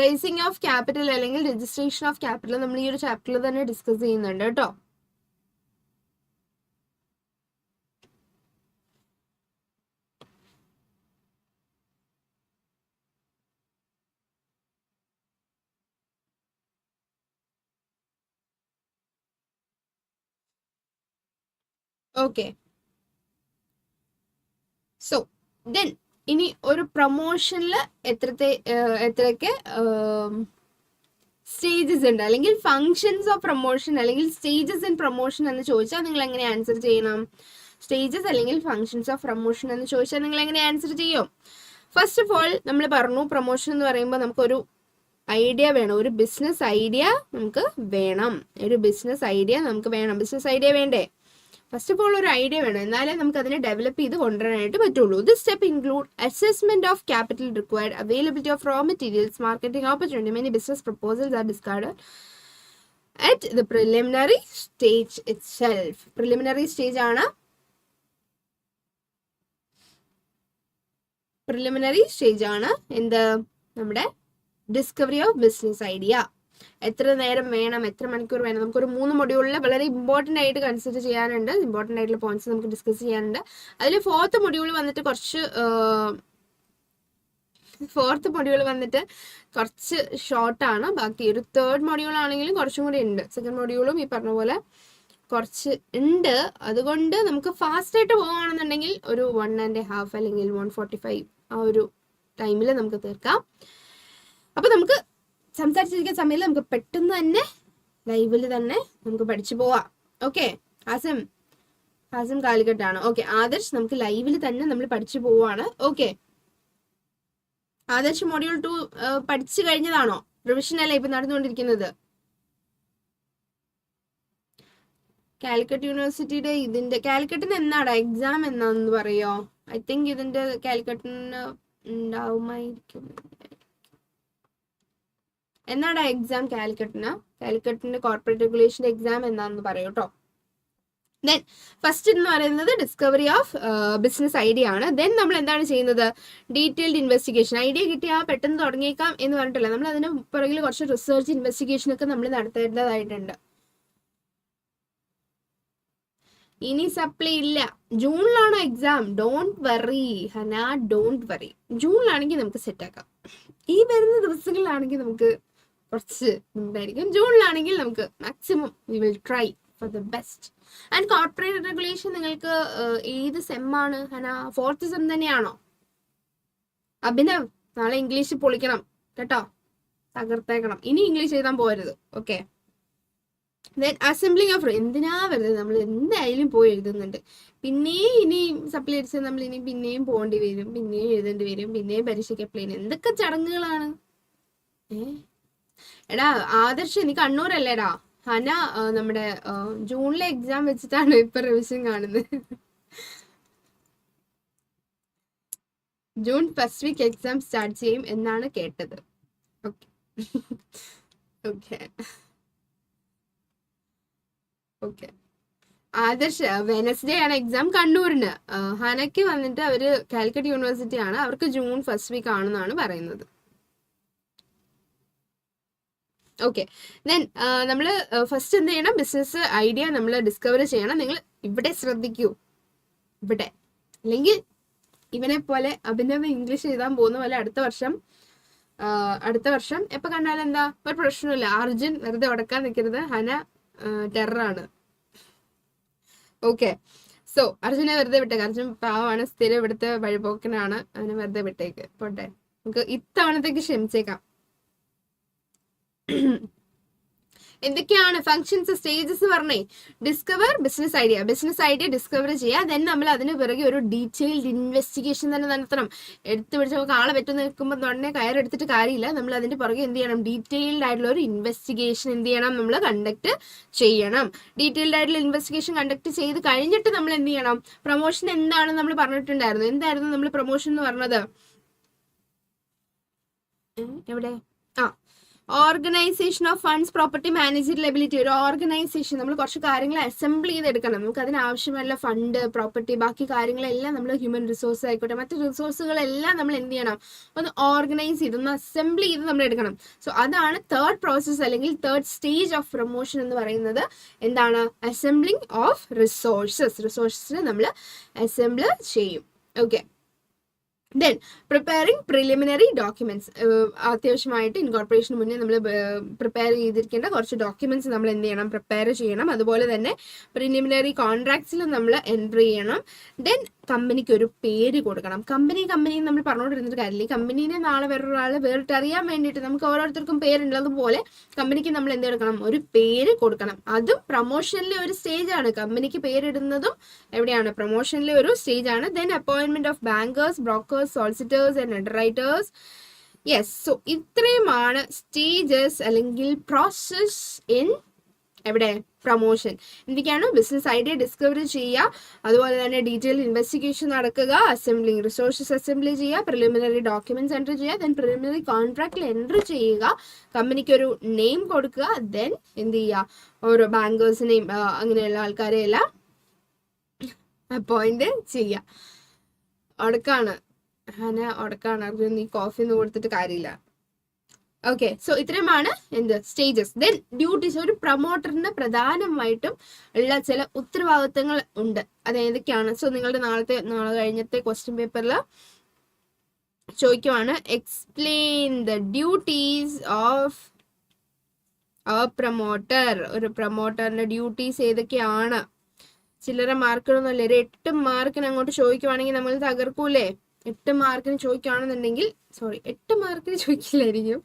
റേസിംഗ് ഓഫ് ക്യാപിറ്റൽ അല്ലെങ്കിൽ രജിസ്ട്രേഷൻ ഓഫ് ക്യാപിറ്റൽ നമ്മൾ ഈ ഒരു ചാപ്റ്ററിൽ തന്നെ ഡിസ്കസ് ചെയ്യുന്നുണ്ട് കേട്ടോ. ഓക്കെ. സോ ദെൻ ഇനി ഒരു പ്രൊമോഷനിൽ എത്രയൊക്കെ സ്റ്റേജസ് ഉണ്ട് അല്ലെങ്കിൽ ഫങ്ഷൻസ് ഓഫ് പ്രൊമോഷൻ അല്ലെങ്കിൽ സ്റ്റേജസ് ഇൻ പ്രൊമോഷൻ എന്ന് ചോദിച്ചാൽ നിങ്ങൾ എങ്ങനെ ആൻസർ ചെയ്യണം? സ്റ്റേജസ് അല്ലെങ്കിൽ ഫങ്ഷൻസ് ഓഫ് പ്രൊമോഷൻ എന്ന് ചോദിച്ചാൽ നിങ്ങൾ എങ്ങനെ ആൻസർ ചെയ്യും? ഫസ്റ്റ് ഓഫ് ഓൾ നമ്മൾ പറഞ്ഞു പ്രൊമോഷൻ എന്ന് പറയുമ്പോൾ നമുക്കൊരു ഐഡിയ വേണം, ഒരു ബിസിനസ് ഐഡിയ നമുക്ക് വേണം. ബിസിനസ് ഐഡിയ വേണ്ടേ? ഫസ്റ്റ് ഓഫ് ഓൾ ഒരു ഐഡിയ വേണം, എന്നാലേ നമുക്ക് അതിനെ ഡെവലപ്പ് ചെയ്ത് കൊണ്ടുവരാനായിട്ട് പറ്റുള്ളൂ. This step include assessment of capital required, availability of raw materials, marketing opportunity. Many business proposals are discard at the preliminary stage itself. Preliminary stage ആണ് എന്ത്? നമ്മുടെ ഡിസ്കവറി ഓഫ് ബിസിനസ് ഐഡിയ. എത്ര നേരം വേണം, എത്ര മണിക്കൂർ വേണം? നമുക്കൊരു 3 മൊഡ്യൂളിൽ വളരെ ഇമ്പോർട്ടൻ്റ് ആയിട്ട് കൺസിഡർ ചെയ്യാനുണ്ട്, ഇമ്പോർട്ടൻ്റ് ആയിട്ടുള്ള പോയിന്റ്സ് നമുക്ക് ഡിസ്കസ് ചെയ്യാനുണ്ട്. അതിൽ ഫോർത്ത് മൊഡ്യൂൾ വന്നിട്ട് കുറച്ച് ഷോർട്ടാണ്. ബാക്കി ഒരു തേർഡ് മൊഡ്യൂൾ ആണെങ്കിലും കുറച്ചും കൂടി ഉണ്ട്. സെക്കൻഡ് മൊഡ്യൂളും ഈ പറഞ്ഞ പോലെ കുറച്ച് ഉണ്ട്. അതുകൊണ്ട് നമുക്ക് ഫാസ്റ്റ് ആയിട്ട് പോകുകയാണെന്നുണ്ടെങ്കിൽ ഒരു 1.5 അല്ലെങ്കിൽ 1:45 ആ ഒരു ടൈമിൽ നമുക്ക് തീർക്കാം. അപ്പൊ നമുക്ക് സംസാരിച്ചിരിക്കുന്ന സമയത്ത് നമുക്ക് പെട്ടെന്ന് തന്നെ ലൈവിൽ തന്നെ നമുക്ക് പഠിച്ചു പോവാം. ഓക്കെ. ഹാസിം കാലിക്കട്ടാണ്. ഓക്കെ. ആദർശ് നമുക്ക് ലൈവിൽ തന്നെ നമ്മൾ പഠിച്ചു പോവാണ്. ഓക്കെ. ആദർശ് മൊഡ്യൂൾ 2 പഠിച്ചു കഴിഞ്ഞതാണോ? റിവിഷൻ അല്ലേ ഇപ്പൊ നടന്നുകൊണ്ടിരിക്കുന്നത്? കാലിക്കറ്റ് യൂണിവേഴ്സിറ്റിയുടെ കാലിക്കറ്റിന് എന്നാടാ എക്സാം എന്നാന്ന് പറയോ? ഐ തിങ്ക് ഇതിന്റെ കാലിക്കറ്റിന് ഉണ്ടാവുമായിരിക്കും. എന്നാടാ എക്സാം കാലിക്കറ്റിന്റെ കോർപ്പറേറ്റ് റെഗുലേഷന്റെ എക്സാം എന്നാന്ന് പറയൂ കേട്ടോ. ദെൻ ഫസ്റ്റ് എന്ന് പറയുന്നത് ഡിസ്കവറി ഓഫ് ബിസിനസ് ഐഡിയ ആണ്. ദെൻ നമ്മൾ എന്താണ് ചെയ്യുന്നത്? Detailed investigation. ഐഡിയ കിട്ടിയാൽ പെട്ടെന്ന് തുടങ്ങിയേക്കാം എന്ന് പറഞ്ഞിട്ടില്ല, നമ്മൾ അതിന് പുറകിൽ കുറച്ച് റിസർച്ച് ഇൻവെസ്റ്റിഗേഷൻ ഒക്കെ നമ്മൾ നടത്തേണ്ടതായിട്ടുണ്ട്. ഇനി സപ്ലൈ ഇല്ല, ജൂണിലാണോ exam? Don't worry Hana, don't worry. ജൂണിലാണെങ്കിൽ നമുക്ക് സെറ്റാക്കാം. ഈ വരുന്ന ദിവസങ്ങളിലാണെങ്കിൽ നമുക്ക് കുറച്ച് ഉണ്ടായിരിക്കും. ജൂണിലാണെങ്കിൽ നമുക്ക് maximum we will try for the best. And corporate regulation നിങ്ങൾക്ക് ഏത് സെമ്മാണ്? 4th സെം തന്നെയാണോ? അഭിനവ്, നാളെ ഇംഗ്ലീഷ് പൊളിക്കണം കേട്ടോ, തകർത്തേക്കണം. ഇനി ഇംഗ്ലീഷ് എഴുതാൻ പോരുത്. ഓക്കെ. അസംബ്ലിങ് ഓഫ്, എന്തിനാ വെറുതെ നമ്മൾ എന്തായാലും പോയി എഴുതുന്നുണ്ട്. പിന്നെയും ഇനി സപ്ലൈ അടിച്ചാൽ നമ്മൾ ഇനി പിന്നെയും പോകേണ്ടി വരും, പിന്നെയും എഴുതേണ്ടി വരും, പിന്നെയും പരീക്ഷയ്ക്ക് അപ്ലൈ ചെയ്യണം. എന്തൊക്കെ ചടങ്ങുകളാണ്. എടാ ആദർശ്, നീ കണ്ണൂരല്ലേടാ? ഹന നമ്മുടെ ജൂണിലെ എക്സാം വെച്ചിട്ടാണ് ഇപ്പൊ റിവിഷൻ കാണുന്നത്. June first week exam start ചെയ്യും എന്നാണ് കേട്ടത്. Okay okay okay. Adarsh, Wednesday ആണ് എക്സാം കണ്ണൂരിന്. ഹനയ്ക്ക് വന്നിട്ട് അവര് കാലിക്കറ്റ് യൂണിവേഴ്സിറ്റി ആണ്, അവർക്ക് ജൂൺ ഫസ്റ്റ് വീക്ക് ആണെന്നാണ് പറയുന്നത്. ഓക്കെ. ദെൻ നമ്മൾ ഫസ്റ്റ് എന്ത് ചെയ്യണം? ബിസിനസ് ഐഡിയ നമ്മൾ ഡിസ്കവർ ചെയ്യണം. നിങ്ങൾ ഇവിടെ ശ്രദ്ധിക്കൂ, ഇവിടെ. അല്ലെങ്കിൽ ഇവനെ പോലെ അഭിനവ് ഇംഗ്ലീഷ് എഴുതാൻ പോകുന്ന പോലെ അടുത്ത വർഷം എപ്പോൾ കണ്ടാലും എന്താ ഒരു പ്രശ്നമില്ല. അർജുൻ വെറുതെ ഉടക്കാൻ നിൽക്കരുത്, ഹന ടെററാണ്. ഓക്കെ. സോ അർജുനെ വെറുതെ വിട്ടേക്ക്. അർജുൻ പാവമാണ്, സ്ഥിരം ഇവിടുത്തെ വഴിപോക്കനാണ്. അവനെ വെറുതെ വിട്ടേക്ക്, പോട്ടെ. നമുക്ക് ഇത്തവണത്തേക്ക് ക്ഷമിച്ചേക്കാം. എന്തൊക്കെയാണ് ഫങ്ഷൻസ്, സ്റ്റേജസ് പറഞ്ഞേ? ഡിസ്കവർ ബിസിനസ് ഐഡിയ ഡിസ്കവർ ചെയ്യുക. ദെൻ നമ്മൾ അതിന് പിറകെ ഒരു ഡീറ്റെയിൽഡ് ഇൻവെസ്റ്റിഗേഷൻ തന്നെ നടത്തണം. എടുത്ത് പിടിച്ച് നമുക്ക് ആളെ പറ്റുന്ന നിൽക്കുമ്പോൾ തന്നെ കയറെടുത്തിട്ട് കാര്യമില്ല. നമ്മൾ അതിന്റെ പുറകെ എന്ത് ചെയ്യണം? ഡീറ്റെയിൽഡ് ആയിട്ടുള്ള ഒരു ഇൻവെസ്റ്റിഗേഷൻ എന്ത് ചെയ്യണം? നമ്മൾ കണ്ടക്ട് ചെയ്യണം. ഡീറ്റെയിൽഡ് ആയിട്ടുള്ള ഇൻവെസ്റ്റിഗേഷൻ കണ്ടക്ട് ചെയ്ത് കഴിഞ്ഞിട്ട് നമ്മൾ എന്ത് ചെയ്യണം? പ്രൊമോഷൻ എന്താണെന്ന് നമ്മൾ പറഞ്ഞിട്ടുണ്ടായിരുന്നു. എന്തായിരുന്നു നമ്മൾ പ്രൊമോഷൻ എന്ന് പറഞ്ഞത്? എവിടെ? Organisation of funds, property, managerial ability. ഒരു ഓർഗനൈസേഷൻ നമ്മൾ കുറച്ച് കാര്യങ്ങൾ അസംബിൾ ചെയ്തെടുക്കണം. നമുക്ക് അതിനാവശ്യമുള്ള ഫണ്ട്, പ്രോപ്പർട്ടി, ബാക്കി കാര്യങ്ങളെല്ലാം നമ്മൾ ഹ്യൂമൻ റിസോഴ്സ് ആയിക്കോട്ടെ മറ്റു റിസോഴ്സുകളെല്ലാം നമ്മൾ എന്ത് ചെയ്യണം? ഒന്ന് ഓർഗനൈസ് ചെയ്ത് ഒന്ന് അസംബിൾ ചെയ്ത് നമ്മൾ എടുക്കണം. സോ അതാണ് തേർഡ് പ്രോസസ് അല്ലെങ്കിൽ തേർഡ് സ്റ്റേജ് ഓഫ് പ്രൊമോഷൻ എന്ന് പറയുന്നത്. എന്താണ്? അസംബ്ലിംഗ് ഓഫ് റിസോഴ്സസിനെ നമ്മൾ അസംബിൾ ചെയ്യും. Okay. Then preparing preliminary documents. അത്യാവശ്യമായിട്ട് ഇൻകോർപ്പറേഷന് മുന്നേ നമ്മൾ പ്രിപ്പയർ ചെയ്തിരിക്കേണ്ട കുറച്ച് ഡോക്യുമെന്റ്സ് നമ്മൾ എന്ത് ചെയ്യണം? പ്രിപ്പയർ ചെയ്യണം. അതുപോലെ തന്നെ പ്രിലിമിനറി കോൺട്രാക്ട്സിൽ നമ്മൾ എൻട്രി ചെയ്യണം. ദെൻ കമ്പനിക്ക് ഒരു പേര് കൊടുക്കണം. കമ്പനി നമ്മൾ പറഞ്ഞുകൊണ്ടിരുന്നൊരു കാര്യമില്ല. കമ്പനീനെ നാളെ വേറൊരാൾ വേറിട്ടറിയാൻ വേണ്ടിയിട്ട് നമുക്ക് ഓരോരുത്തർക്കും പേരുള്ളതുപോലെ കമ്പനിക്ക് നമ്മൾ എന്ത് കൊടുക്കണം? ഒരു പേര് കൊടുക്കണം. അതും പ്രൊമോഷനിലെ ഒരു സ്റ്റേജ് ആണ്. കമ്പനിക്ക് പേരിടുന്നതും എവിടെയാണ്? പ്രൊമോഷനിലെ ഒരു സ്റ്റേജ് ആണ്. Then appointment of bankers, brokers, solicitors and underwriters. Yes. So ഇത്രയുമാണ് സ്റ്റേജസ് അല്ലെങ്കിൽ പ്രോസസ് ഇൻ എവിടെ? പ്രൊമോഷൻ. എന്തൊക്കെയാണ്? ബിസിനസ് ഐഡിയ ഡിസ്കവർ ചെയ്യുക, അതുപോലെ തന്നെ ഡീറ്റെയിൽ ഇൻവെസ്റ്റിഗേഷൻ നടക്കുക, അസംബ്ലിംഗ് റിസോഴ്സസ് അസംബ്ലി ചെയ്യുക, പ്രിലിമിനറി ഡോക്യുമെന്റ്സ് എൻട്രി ചെയ്യുക, ദെൻ പ്രിലിമിനറി കോൺട്രാക്റ്റിൽ എൻട്രി ചെയ്യുക, കമ്പനിക്ക് ഒരു നെയിം കൊടുക്കുക, ദെൻ എന്ത് ചെയ്യുക? ഓരോ ബാങ്കേഴ്സിനെയും അങ്ങനെയുള്ള ആൾക്കാരെ എല്ലാം അപ്പോയിന്റ് ചെയ്യുക. ഉടക്കാണ് ഹന, ഉടക്കാണ്. അർജുൻ, നീ കോഫി ഒന്നും കൊടുത്തിട്ട് കാര്യമില്ല. ഓക്കെ. സോ ഇത്രയുമാണ് എന്ത്? സ്റ്റേജസ്. Then duties. ഒരു പ്രൊമോട്ടറിന് പ്രധാനമായിട്ടും ഉള്ള ചില ഉത്തരവാദിത്തങ്ങൾ ഉണ്ട്. അത് ഏതൊക്കെയാണ്? സോ നിങ്ങളുടെ നാളെ കഴിഞ്ഞത്തെ ക്വസ്റ്റ്യൻ പേപ്പറിൽ ചോദിക്കുവാണ്, explain the duties of promoter. ഒരു പ്രൊമോട്ടറിന്റെ ഡ്യൂട്ടീസ് ഏതൊക്കെയാണ്? ചില്ലറ മാർക്കിനൊന്നുമല്ല, ഒരു 8 മാർക്കിന് അങ്ങോട്ട് ചോദിക്കുവാണെങ്കിൽ നമ്മൾ തകർക്കൂലേ? 8 മാർക്കിന് ചോദിക്കുകയാണെന്നുണ്ടെങ്കിൽ 8 മാർക്കിന് ചോദിക്കില്ലായിരിക്കും.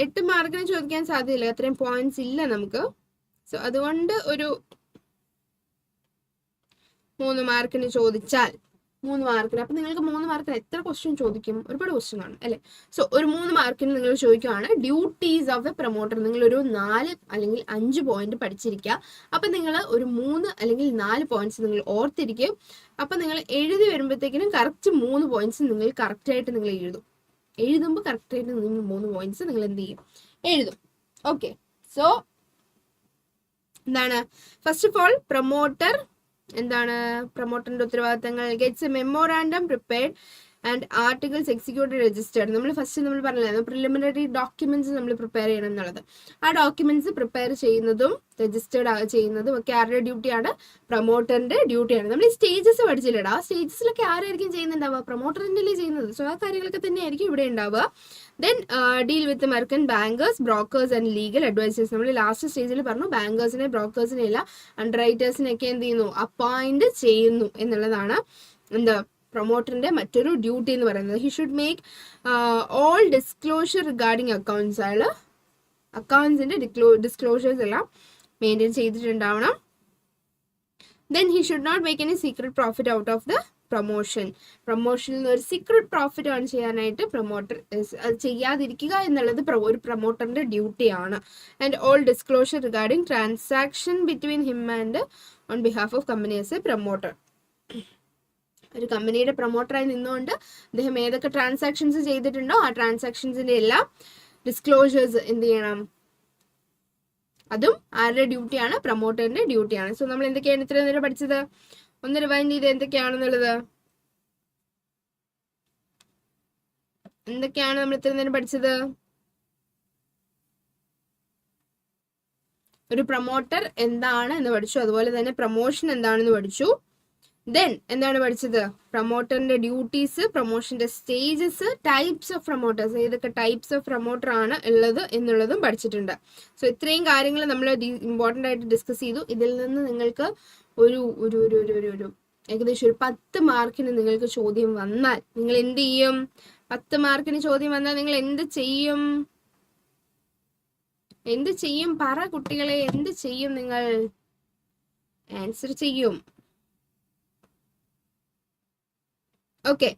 8 മാർക്കിന് ചോദിക്കാൻ സാധ്യതയില്ല, അത്രയും പോയിന്റ്സ് ഇല്ല നമുക്ക്. സോ അതുകൊണ്ട് ഒരു 3 മാർക്കിന് ചോദിച്ചാൽ 3 മാർക്കിന്, അപ്പൊ നിങ്ങൾക്ക് 3 മാർക്കിന് എത്ര ക്വസ്റ്റ്യൻ ചോദിക്കും? ഒരുപാട് ക്വസ്റ്റ്യൻ ആണ് അല്ലെ? സോ ഒരു 3 മാർക്കിന് നിങ്ങൾ ചോദിക്കുകയാണ് ഡ്യൂട്ടീസ് ഓഫ് എ പ്രൊമോട്ടർ. നിങ്ങൾ ഒരു 4 അല്ലെങ്കിൽ 5 പോയിന്റ് പഠിച്ചിരിക്കുക. അപ്പൊ നിങ്ങൾ ഒരു 3 അല്ലെങ്കിൽ 4 പോയിന്റ്സ് നിങ്ങൾ ഓർത്തിരിക്കും. അപ്പൊ നിങ്ങൾ എഴുതി വരുമ്പോഴത്തേക്കിനും കറക്റ്റ് 3 പോയിന്റ്സ് നിങ്ങൾ കറക്റ്റ് ആയിട്ട് നിങ്ങൾ എഴുതുമ്പോൾ കറക്റ്റ് ആയിട്ട് നിങ്ങൾ 3 പോയിന്റ്സ് നിങ്ങൾ എന്ത് ചെയ്യും? എഴുതും. ഓക്കെ. സോ എന്താണ്? ഫസ്റ്റ് ഓഫ് ഓൾ പ്രൊമോട്ടർ എന്താണ്? പ്രൊമോട്ടറിന്റെ ഉത്തരവാദിത്തങ്ങൾ. Gets A memorandum prepared and articles executive registered. നമ്മൾ പറഞ്ഞില്ലായിരുന്നു പ്രിലിമിനറി ഡോക്യുമെന്റ്സ് നമ്മൾ പ്രിപ്പയർ ചെയ്യണം എന്നുള്ളത്. ആ ഡോക്യുമെന്റ്സ് പ്രിപ്പയർ ചെയ്യുന്നതും രജിസ്റ്റേർഡ് ചെയ്യുന്നതും ഒക്കെ ആരുടെ ഡ്യൂട്ടിയാണ്? പ്രൊമോട്ടറിന്റെ ഡ്യൂട്ടിയാണ്. നമ്മൾ ഈ സ്റ്റേജസ് പഠിച്ചില്ലടാ, ആ സ്റ്റേജസിലൊക്കെ ആരായിരിക്കും ചെയ്യുന്നുണ്ടാവുക? പ്രൊമോട്ടറിന്റെ ചെയ്യുന്നത്. സോ ആ കാര്യങ്ങളൊക്കെ തന്നെയായിരിക്കും ഇവിടെ ഉണ്ടാവുക. Then deal with merchant bankers, brokers and legal advisers. നമ്മൾ ലാസ്റ്റ് സ്റ്റേജിൽ പറഞ്ഞു ബാങ്കേഴ്സിനെ, ബ്രോക്കേഴ്സിനെ അല്ല അണ്ടർറൈറ്റേഴ്സിനെയൊക്കെ എന്ത് ചെയ്യുന്നു? അപ്പോയിന്റ് ചെയ്യുന്നു എന്നുള്ളതാണ് എന്താ പ്രൊമോട്ടറിന്റെ മറ്റൊരു ഡ്യൂട്ടി എന്ന് പറയുന്നത്. He should make all disclosure regarding accounts. അയാൾ അക്കൗണ്ട്സിന്റെ ഡിസ്ക്ലോഷേഴ്സ് എല്ലാം മെയിൻറ്റെയിൻ ചെയ്തിട്ടുണ്ടാവണം. Then he should not make any secret profit out of the പ്രൊമോഷനിൽ നിന്ന് ഒരു സീക്രട്ട് പ്രോഫിറ്റ് ഏൺ ചെയ്യാനായിട്ട് പ്രൊമോട്ടർ അത് ചെയ്യാതിരിക്കുക എന്നുള്ളത് ഒരു പ്രൊമോട്ടറിന്റെ ഡ്യൂട്ടിയാണ്. And all disclosure regarding transaction between him and on behalf of company as a promoter. ഒരു കമ്പനിയുടെ പ്രൊമോട്ടറായി നിന്നുകൊണ്ട് അദ്ദേഹം ഏതൊക്കെ ട്രാൻസാക്ഷൻസ് ചെയ്തിട്ടുണ്ടോ ആ ട്രാൻസാക്ഷൻസിന്റെ എല്ലാം ഡിസ്ക്ലോഷേഴ്സ് എന്ത് ചെയ്യണം? അതും ആരുടെ ഡ്യൂട്ടിയാണ്? പ്രൊമോട്ടറിന്റെ ഡ്യൂട്ടിയാണ്. സോ നമ്മൾ എന്തൊക്കെയാണ് ഇത്രയും നേരം പഠിച്ചത്? ഒന്ന് റിവൈൻഡ് ചെയ്ത് എന്തൊക്കെയാണെന്നുള്ളത്. എന്തൊക്കെയാണ് നമ്മൾ ഇത്രയും നേരം പഠിച്ചത്? ഒരു പ്രൊമോട്ടർ എന്താണ് എന്ന് പഠിച്ചു, അതുപോലെ തന്നെ പ്രൊമോഷൻ എന്താണെന്ന് പഠിച്ചു. ദെൻ എന്താണ് പഠിച്ചത്? പ്രൊമോട്ടറിന്റെ ഡ്യൂട്ടീസ്, പ്രൊമോഷന്റെ സ്റ്റേജസ്, ടൈപ്സ് ഓഫ് പ്രൊമോട്ടേഴ്സ്, ഏതൊക്കെ ടൈപ്സ് ഓഫ് പ്രൊമോട്ടർ ആണ് ഉള്ളത് എന്നുള്ളതും പഠിച്ചിട്ടുണ്ട്. സോ ഇത്രയും കാര്യങ്ങൾ നമ്മൾ ഇമ്പോർട്ടൻ്റ് ആയിട്ട് ഡിസ്കസ് ചെയ്തു. ഇതിൽ നിന്ന് നിങ്ങൾക്ക് ഒരു ഒരു ഒരു ഒരു ഒരു ഏകദേശം ഒരു 10 മാർക്കിന് നിങ്ങൾക്ക് ചോദ്യം വന്നാൽ നിങ്ങൾ എന്ത് ചെയ്യും? 10 മാർക്കിന് ചോദ്യം വന്നാൽ നിങ്ങൾ എന്ത് ചെയ്യും? എന്ത് ചെയ്യും? പറ കുട്ടികളെ, എന്ത് ചെയ്യും? നിങ്ങൾ ആൻസർ ചെയ്യും. ഓക്കെ,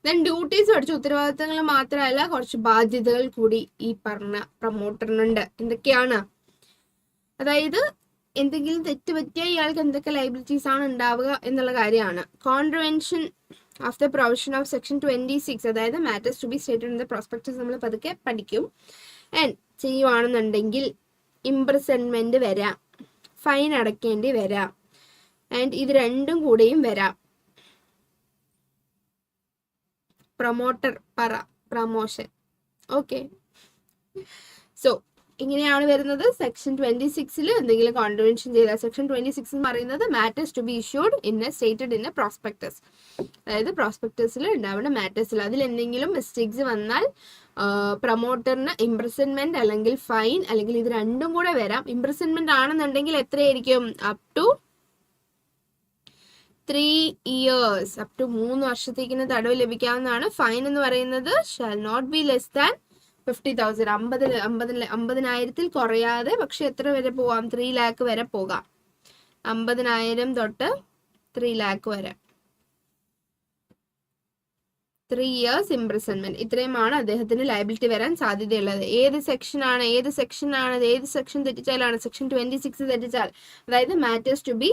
ദെൻ ഡ്യൂട്ടീസ് പഠിച്ചു. ഉത്തരവാദിത്തങ്ങൾ മാത്രമല്ല കുറച്ച് ബാധ്യതകൾ കൂടി ഈ പറഞ്ഞ പ്രൊമോട്ടറിനുണ്ട്. എന്തൊക്കെയാണ്? അതായത് എന്തെങ്കിലും തെറ്റ് പറ്റിയാൽ ഇയാൾക്ക് എന്തൊക്കെ ലയബിലിറ്റീസ് ആണ് ഉണ്ടാവുക എന്നുള്ള കാര്യമാണ്. Contravention of the provision of section 26, അതായത് matters to be stated in the prospectus നമ്മൾ പതുക്കെ പഠിക്കും. ആൻഡ് ചെയ്യുവാണെന്നുണ്ടെങ്കിൽ ഇംപ്രിസൺമെന്റ് വരാം, ഫൈൻ അടയ്ക്കേണ്ടി വരാം, ആൻഡ് ഇത് രണ്ടും കൂടെയും വരാം. Promoter promotion. ഓക്കെ, സോ ഇങ്ങനെയാണ് വരുന്നത്. സെക്ഷൻ 26 എന്തെങ്കിലും കോൺട്രവെൻഷൻ ചെയ്താൽ, സെക്ഷൻ 26 എന്ന് പറയുന്നത് matters to be issued in a stated in a prospectus, അതായത് പ്രോസ്പെക്ടസിൽ ഉണ്ടാവുന്ന മാറ്റേഴ്സിൽ അതിൽ എന്തെങ്കിലും മിസ്റ്റേക്സ് വന്നാൽ പ്രൊമോട്ടറിന് ഇംപ്രിസൺമെന്റ് അല്ലെങ്കിൽ ഫൈൻ അല്ലെങ്കിൽ ഇത് രണ്ടും കൂടെ വരാം. ഇംപ്രിസൺമെന്റ് ആണെന്നുണ്ടെങ്കിൽ എത്രയായിരിക്കും? Up to 3 years, up to 3 വർഷത്തേക്കിന് തടവ് ലഭിക്കാവുന്നതാണ്. ഫൈൻ എന്ന് പറയുന്നത് shall not be less than 50,000, 50,000 കുറയാതെ. പക്ഷെ എത്ര വരെ പോവാം? 3 lakh വരെ പോകാം. 50,000 തൊട്ട് 3 lakh വരെ. 3 years ഇംപ്രിസൺമെന്റ്. ഇത്രയുമാണ് അദ്ദേഹത്തിന് ലയബിലിറ്റി വരാൻ സാധ്യതയുള്ളത്. ഏത് സെക്ഷൻ തെറ്റിച്ചാലാണ്? സെക്ഷൻ 26 തെറ്റിച്ചാൽ, അതായത് മാറ്റേഴ്സ് ടു ബി.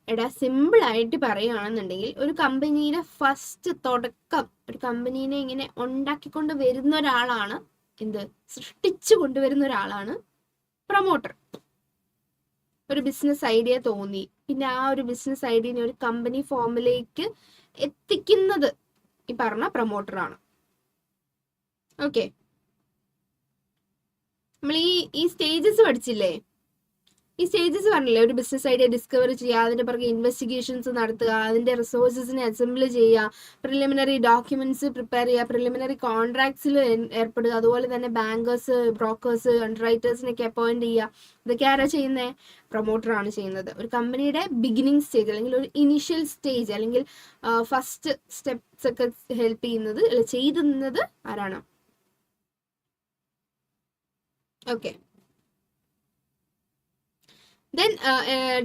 എടാ സിമ്പിൾ ആയിട്ട് പറയുകയാണെന്നുണ്ടെങ്കിൽ ഒരു കമ്പനിയുടെ ഫസ്റ്റ് തുടക്കം, ഒരു കമ്പനീനെ ഇങ്ങനെ ഉണ്ടാക്കിക്കൊണ്ട് വരുന്ന ഒരാളാണ് സൃഷ്ടിച്ചു കൊണ്ടുവരുന്ന ഒരാളാണ് പ്രൊമോട്ടർ. ഒരു ബിസിനസ് ഐഡിയ തോന്നി, പിന്നെ ആ ഒരു ബിസിനസ് ഐഡിയനെ ഒരു കമ്പനി ഫോമിലേക്ക് എത്തിക്കുന്നത് ഈ പറഞ്ഞ പ്രൊമോട്ടറാണ്. ഓക്കെ, നമ്മൾ ഈ സ്റ്റേജസ് പഠിച്ചില്ലേ? ഈ സ്റ്റേജസ് പറഞ്ഞില്ലേ? ഒരു ബിസിനസ് ഐഡിയ ഡിസ്കവർ ചെയ്യുക, അതിന്റെ പുറകെ ഇൻവെസ്റ്റിഗേഷൻസ് നടത്തുക, അതിന്റെ റിസോഴ്സസിനെ അസംബിൾ ചെയ്യുക, പ്രിലിമിനറി ഡോക്യുമെന്റ്സ് പ്രിപ്പയർ ചെയ്യുക, പ്രിലിമിനറി കോൺട്രാക്ട്സിൽ ഏർപ്പെടുക, അതുപോലെ തന്നെ ബാങ്കേഴ്സ്, ബ്രോക്കേഴ്സ്, അണ്ടർറൈറ്റേഴ്സിനൊക്കെ അപ്പോയിന്റ് ചെയ്യുക. ഇതൊക്കെ ആരാ ചെയ്യുന്നത്? പ്രൊമോട്ടറാണ് ചെയ്യുന്നത്. ഒരു കമ്പനിയുടെ ബിഗിനിങ് സ്റ്റേജ് അല്ലെങ്കിൽ ഒരു ഇനിഷ്യൽ സ്റ്റേജ് അല്ലെങ്കിൽ ഫസ്റ്റ് സ്റ്റെപ്സ് ഒക്കെ ഹെൽപ്പ് ചെയ്യുന്നത് ചെയ്തുന്നത് ആരാണ്? ഓക്കെ, ദെൻ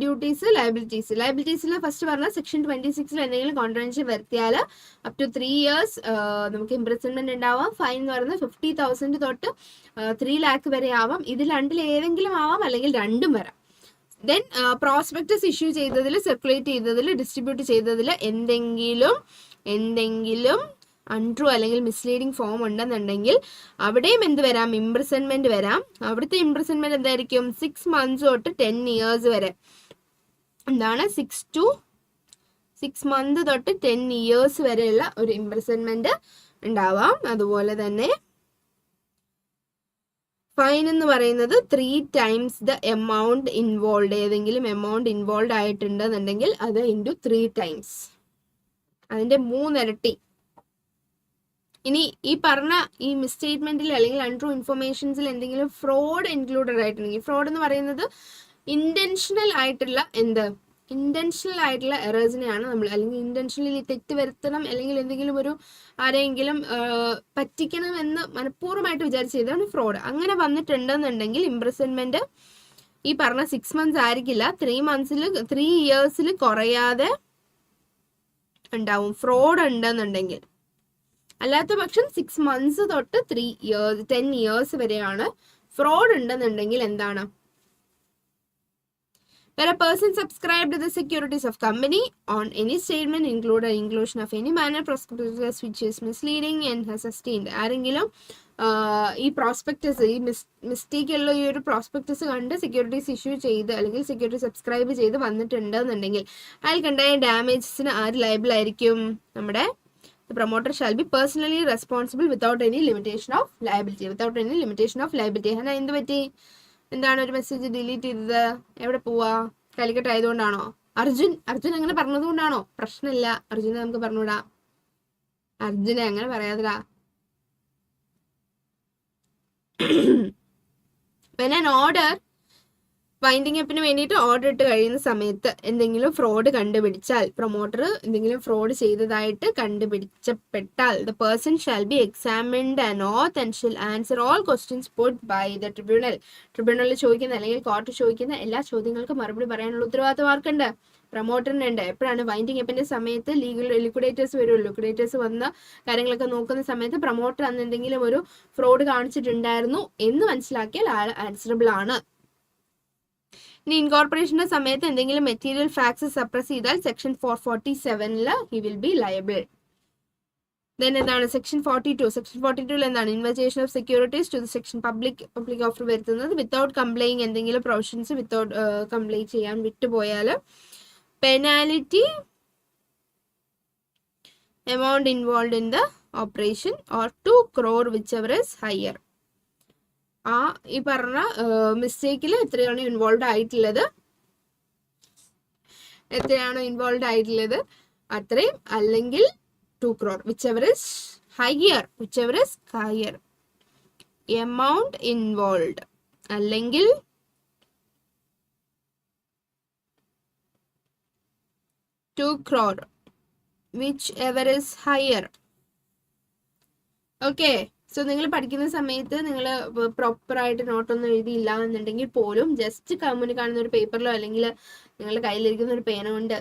ഡ്യൂട്ടീസ്, ലയബിലിറ്റീസിൽ ഫസ്റ്റ് പറഞ്ഞ സെക്ഷൻ 26 എന്തെങ്കിലും കോൺട്രവെൻഷൻ വരുത്തിയാൽ അപ് ടു 3 years നമുക്ക് ഇംപ്രിസൺമെന്റ് ഉണ്ടാവാം. ഫൈൻ എന്ന് പറയുന്നത് 50,000 തൊട്ട് 3 lakh വരെ ആവാം. ഇതിൽ രണ്ടിൽ ഏതെങ്കിലും ആവാം, അല്ലെങ്കിൽ രണ്ടും വരാം. ദെൻ പ്രോസ്പെക്ടസ് ഇഷ്യൂ ചെയ്തതിൽ, സർക്കുലേറ്റ് ചെയ്തതിൽ, ഡിസ്ട്രിബ്യൂട്ട് ചെയ്തതിൽ എന്തെങ്കിലും അൺട്രൂ അല്ലെങ്കിൽ മിസ്ലീഡിങ് ഫോം ഉണ്ടെന്നുണ്ടെങ്കിൽ അവിടെയും എന്ത് വരാം? ഇംപ്രിസൺമെന്റ് വരാം. അവിടുത്തെ ഇംപ്രിസൺമെന്റ് എന്തായിരിക്കും? 6 months തൊട്ട് 10 years വരെ. എന്താണ്? 6 6 months തൊട്ട് 10 years വരെയുള്ള ഒരു ഇംപ്രിസൺമെന്റ് ഉണ്ടാവാം. അതുപോലെ തന്നെ ഫൈൻ എന്ന് പറയുന്നത് 3 times ദ എമൗണ്ട് ഇൻവോൾവ്. ഏതെങ്കിലും എമൗണ്ട് ഇൻവോൾവ് ആയിട്ടുണ്ടെന്നുണ്ടെങ്കിൽ അത് ഇൻറ്റു 3 times, അതിന്റെ 3 ഇരട്ടി. ഇനി ഈ പറഞ്ഞ ഈ മിസ്സ്റ്റേറ്റ്മെന്റിൽ അല്ലെങ്കിൽ അൺട്രൂ ഇൻഫർമേഷൻസിൽ എന്തെങ്കിലും ഫ്രോഡ് ഇൻക്ലൂഡഡ് ആയിട്ടുണ്ടെങ്കിൽ, ഫ്രോഡ് എന്ന് പറയുന്നത് ഇന്റൻഷണൽ ആയിട്ടുള്ള ഇന്റൻഷണൽ ആയിട്ടുള്ള എറേഴ്സിനെയാണ് നമ്മൾ, അല്ലെങ്കിൽ ഇന്റൻഷനലി തെറ്റ് വരുത്തണം അല്ലെങ്കിൽ എന്തെങ്കിലും ഒരു ആരെങ്കിലും പറ്റിക്കണം എന്ന് മനഃപൂർവ്വമായിട്ട് വിചാരിച്ച് ചെയ്താണ് ഫ്രോഡ്. അങ്ങനെ വന്നിട്ടുണ്ടെന്നുണ്ടെങ്കിൽ ഇംപ്രിസൺമെന്റ് ഈ പറഞ്ഞ 6 months ആയിരിക്കില്ല, 3 years കുറയാതെ ഉണ്ടാവും ഫ്രോഡ് ഉണ്ടെന്നുണ്ടെങ്കിൽ. അല്ലാത്ത പക്ഷം 6 months തൊട്ട് 10 years വരെയാണ്. ഫ്രോഡ് ഉണ്ടെന്നുണ്ടെങ്കിൽ എന്താണ്? Where a person subscribed to the securities of company on any statement include an inclusion of any manner prospectus which is misleading and has sustained. ആരെങ്കിലും ഈ പ്രോസ്പെക്ടസ്, ഈ മിസ്റ്റേക്കുള്ള ഈ ഒരു പ്രോസ്പെക്ടസ് കണ്ട് സെക്യൂരിറ്റീസ് ഇഷ്യൂ ചെയ്ത് അല്ലെങ്കിൽ സെക്യൂരിറ്റി സബ്സ്ക്രൈബ് ചെയ്ത് വന്നിട്ടുണ്ടെന്നുണ്ടെങ്കിൽ അയാൾക്കുണ്ടായ ഡാമേജസിന് ആര് ലയബിൾ ആയിരിക്കും? നമ്മുടെ the promoter shall be personally responsible without any limitation of liability. Without any limitation of liability. എന്ത് പറ്റി? എന്താണ് ഒരു മെസ്സേജ് ഡിലീറ്റ് ചെയ്തത്? എവിടെ പോവാ? കാലിക്കട്ട് ആയതുകൊണ്ടാണോ? അർജുൻ അങ്ങനെ പറഞ്ഞതുകൊണ്ടാണോ? പ്രശ്നമില്ല, അർജുനെ നമുക്ക് പറഞ്ഞുകൂടാ. അർജുനെ അങ്ങനെ പറയാതടാ. when an order വൈൻഡിങ് അപ്പിന് വേണ്ടിയിട്ട് ഓർഡർ ഇട്ട് കഴിയുന്ന സമയത്ത് എന്തെങ്കിലും ഫ്രോഡ് കണ്ടുപിടിച്ചാൽ, പ്രൊമോട്ടർ എന്തെങ്കിലും ഫ്രോഡ് ചെയ്തതായിട്ട് കണ്ടുപിടിച്ചപ്പെട്ടാൽ, the person shall be examined and oath and shall answer all questions put by the tribunal. ട്രിബ്യൂണലിൽ ചോദിക്കുന്ന അല്ലെങ്കിൽ കോർട്ട് ചോദിക്കുന്ന എല്ലാ ചോദ്യങ്ങൾക്കും മറുപടി പറയാനുള്ള ഉത്തരവാദിത്വം ആർക്കുണ്ട്? പ്രൊമോട്ടറിനുണ്ട്. എപ്പോഴാണ്? വൈൻഡിങ് അപ്പിന്റെ സമയത്ത് ലിക്വിഡേറ്റേഴ്സ് വരുമല്ലോ. ലിക്വിഡേറ്റേഴ്സ് വന്ന കാര്യങ്ങളൊക്കെ നോക്കുന്ന സമയത്ത് പ്രൊമോട്ടർ അന്ന് എന്തെങ്കിലും ഒരു ഫ്രോഡ് കാണിച്ചിട്ടുണ്ടായിരുന്നു എന്ന് മനസ്സിലാക്കിയാൽ ആൾ ആൻസറബിൾ ആണ്. ഇനി ഇൻകോർപ്പറേഷന്റെ സമയത്ത് എന്തെങ്കിലും മെറ്റീരിയൽ ഫാക്ട്സ് സപ്രസ് ചെയ്താൽ section 447 he will be liable. Then എന്താണ് സെക്ഷൻ 42? സെക്ഷൻ 42 എന്താണ്? Invitation of securities to the section public offer വരുത്തുന്നത് വിത്തൗട്ട് കംപ്ലൈങ്, എന്തെങ്കിലും പ്രൊവിഷൻസ് വിത്തൗട്ട് കംപ്ലൈന്റ് ചെയ്യാൻ വിട്ടുപോയാൽ penalty amount involve in the operation or 2 crore whichever is higher. ഈ പറഞ്ഞ മിസ്റ്റേക്കിൽ എത്രയാണോ ഇൻവോൾവ് ആയിട്ടുള്ളത് അത്രയും, അല്ലെങ്കിൽ 2 crore whichever is higher amount involve, അല്ലെങ്കിൽ $2 crore whichever is higher. Okay. So നിങ്ങൾ പഠിക്കുന്ന സമയത്ത് നിങ്ങൾ പ്രോപ്പറായിട്ട് നോട്ടൊന്നും എഴുതിയില്ല എന്നുണ്ടെങ്കിൽ പോലും ജസ്റ്റ് മുന്നിൽ കാണുന്ന ഒരു പേപ്പറിലോ അല്ലെങ്കിൽ നിങ്ങളുടെ കയ്യിലിരിക്കുന്ന ഒരു പേന കൊണ്ട്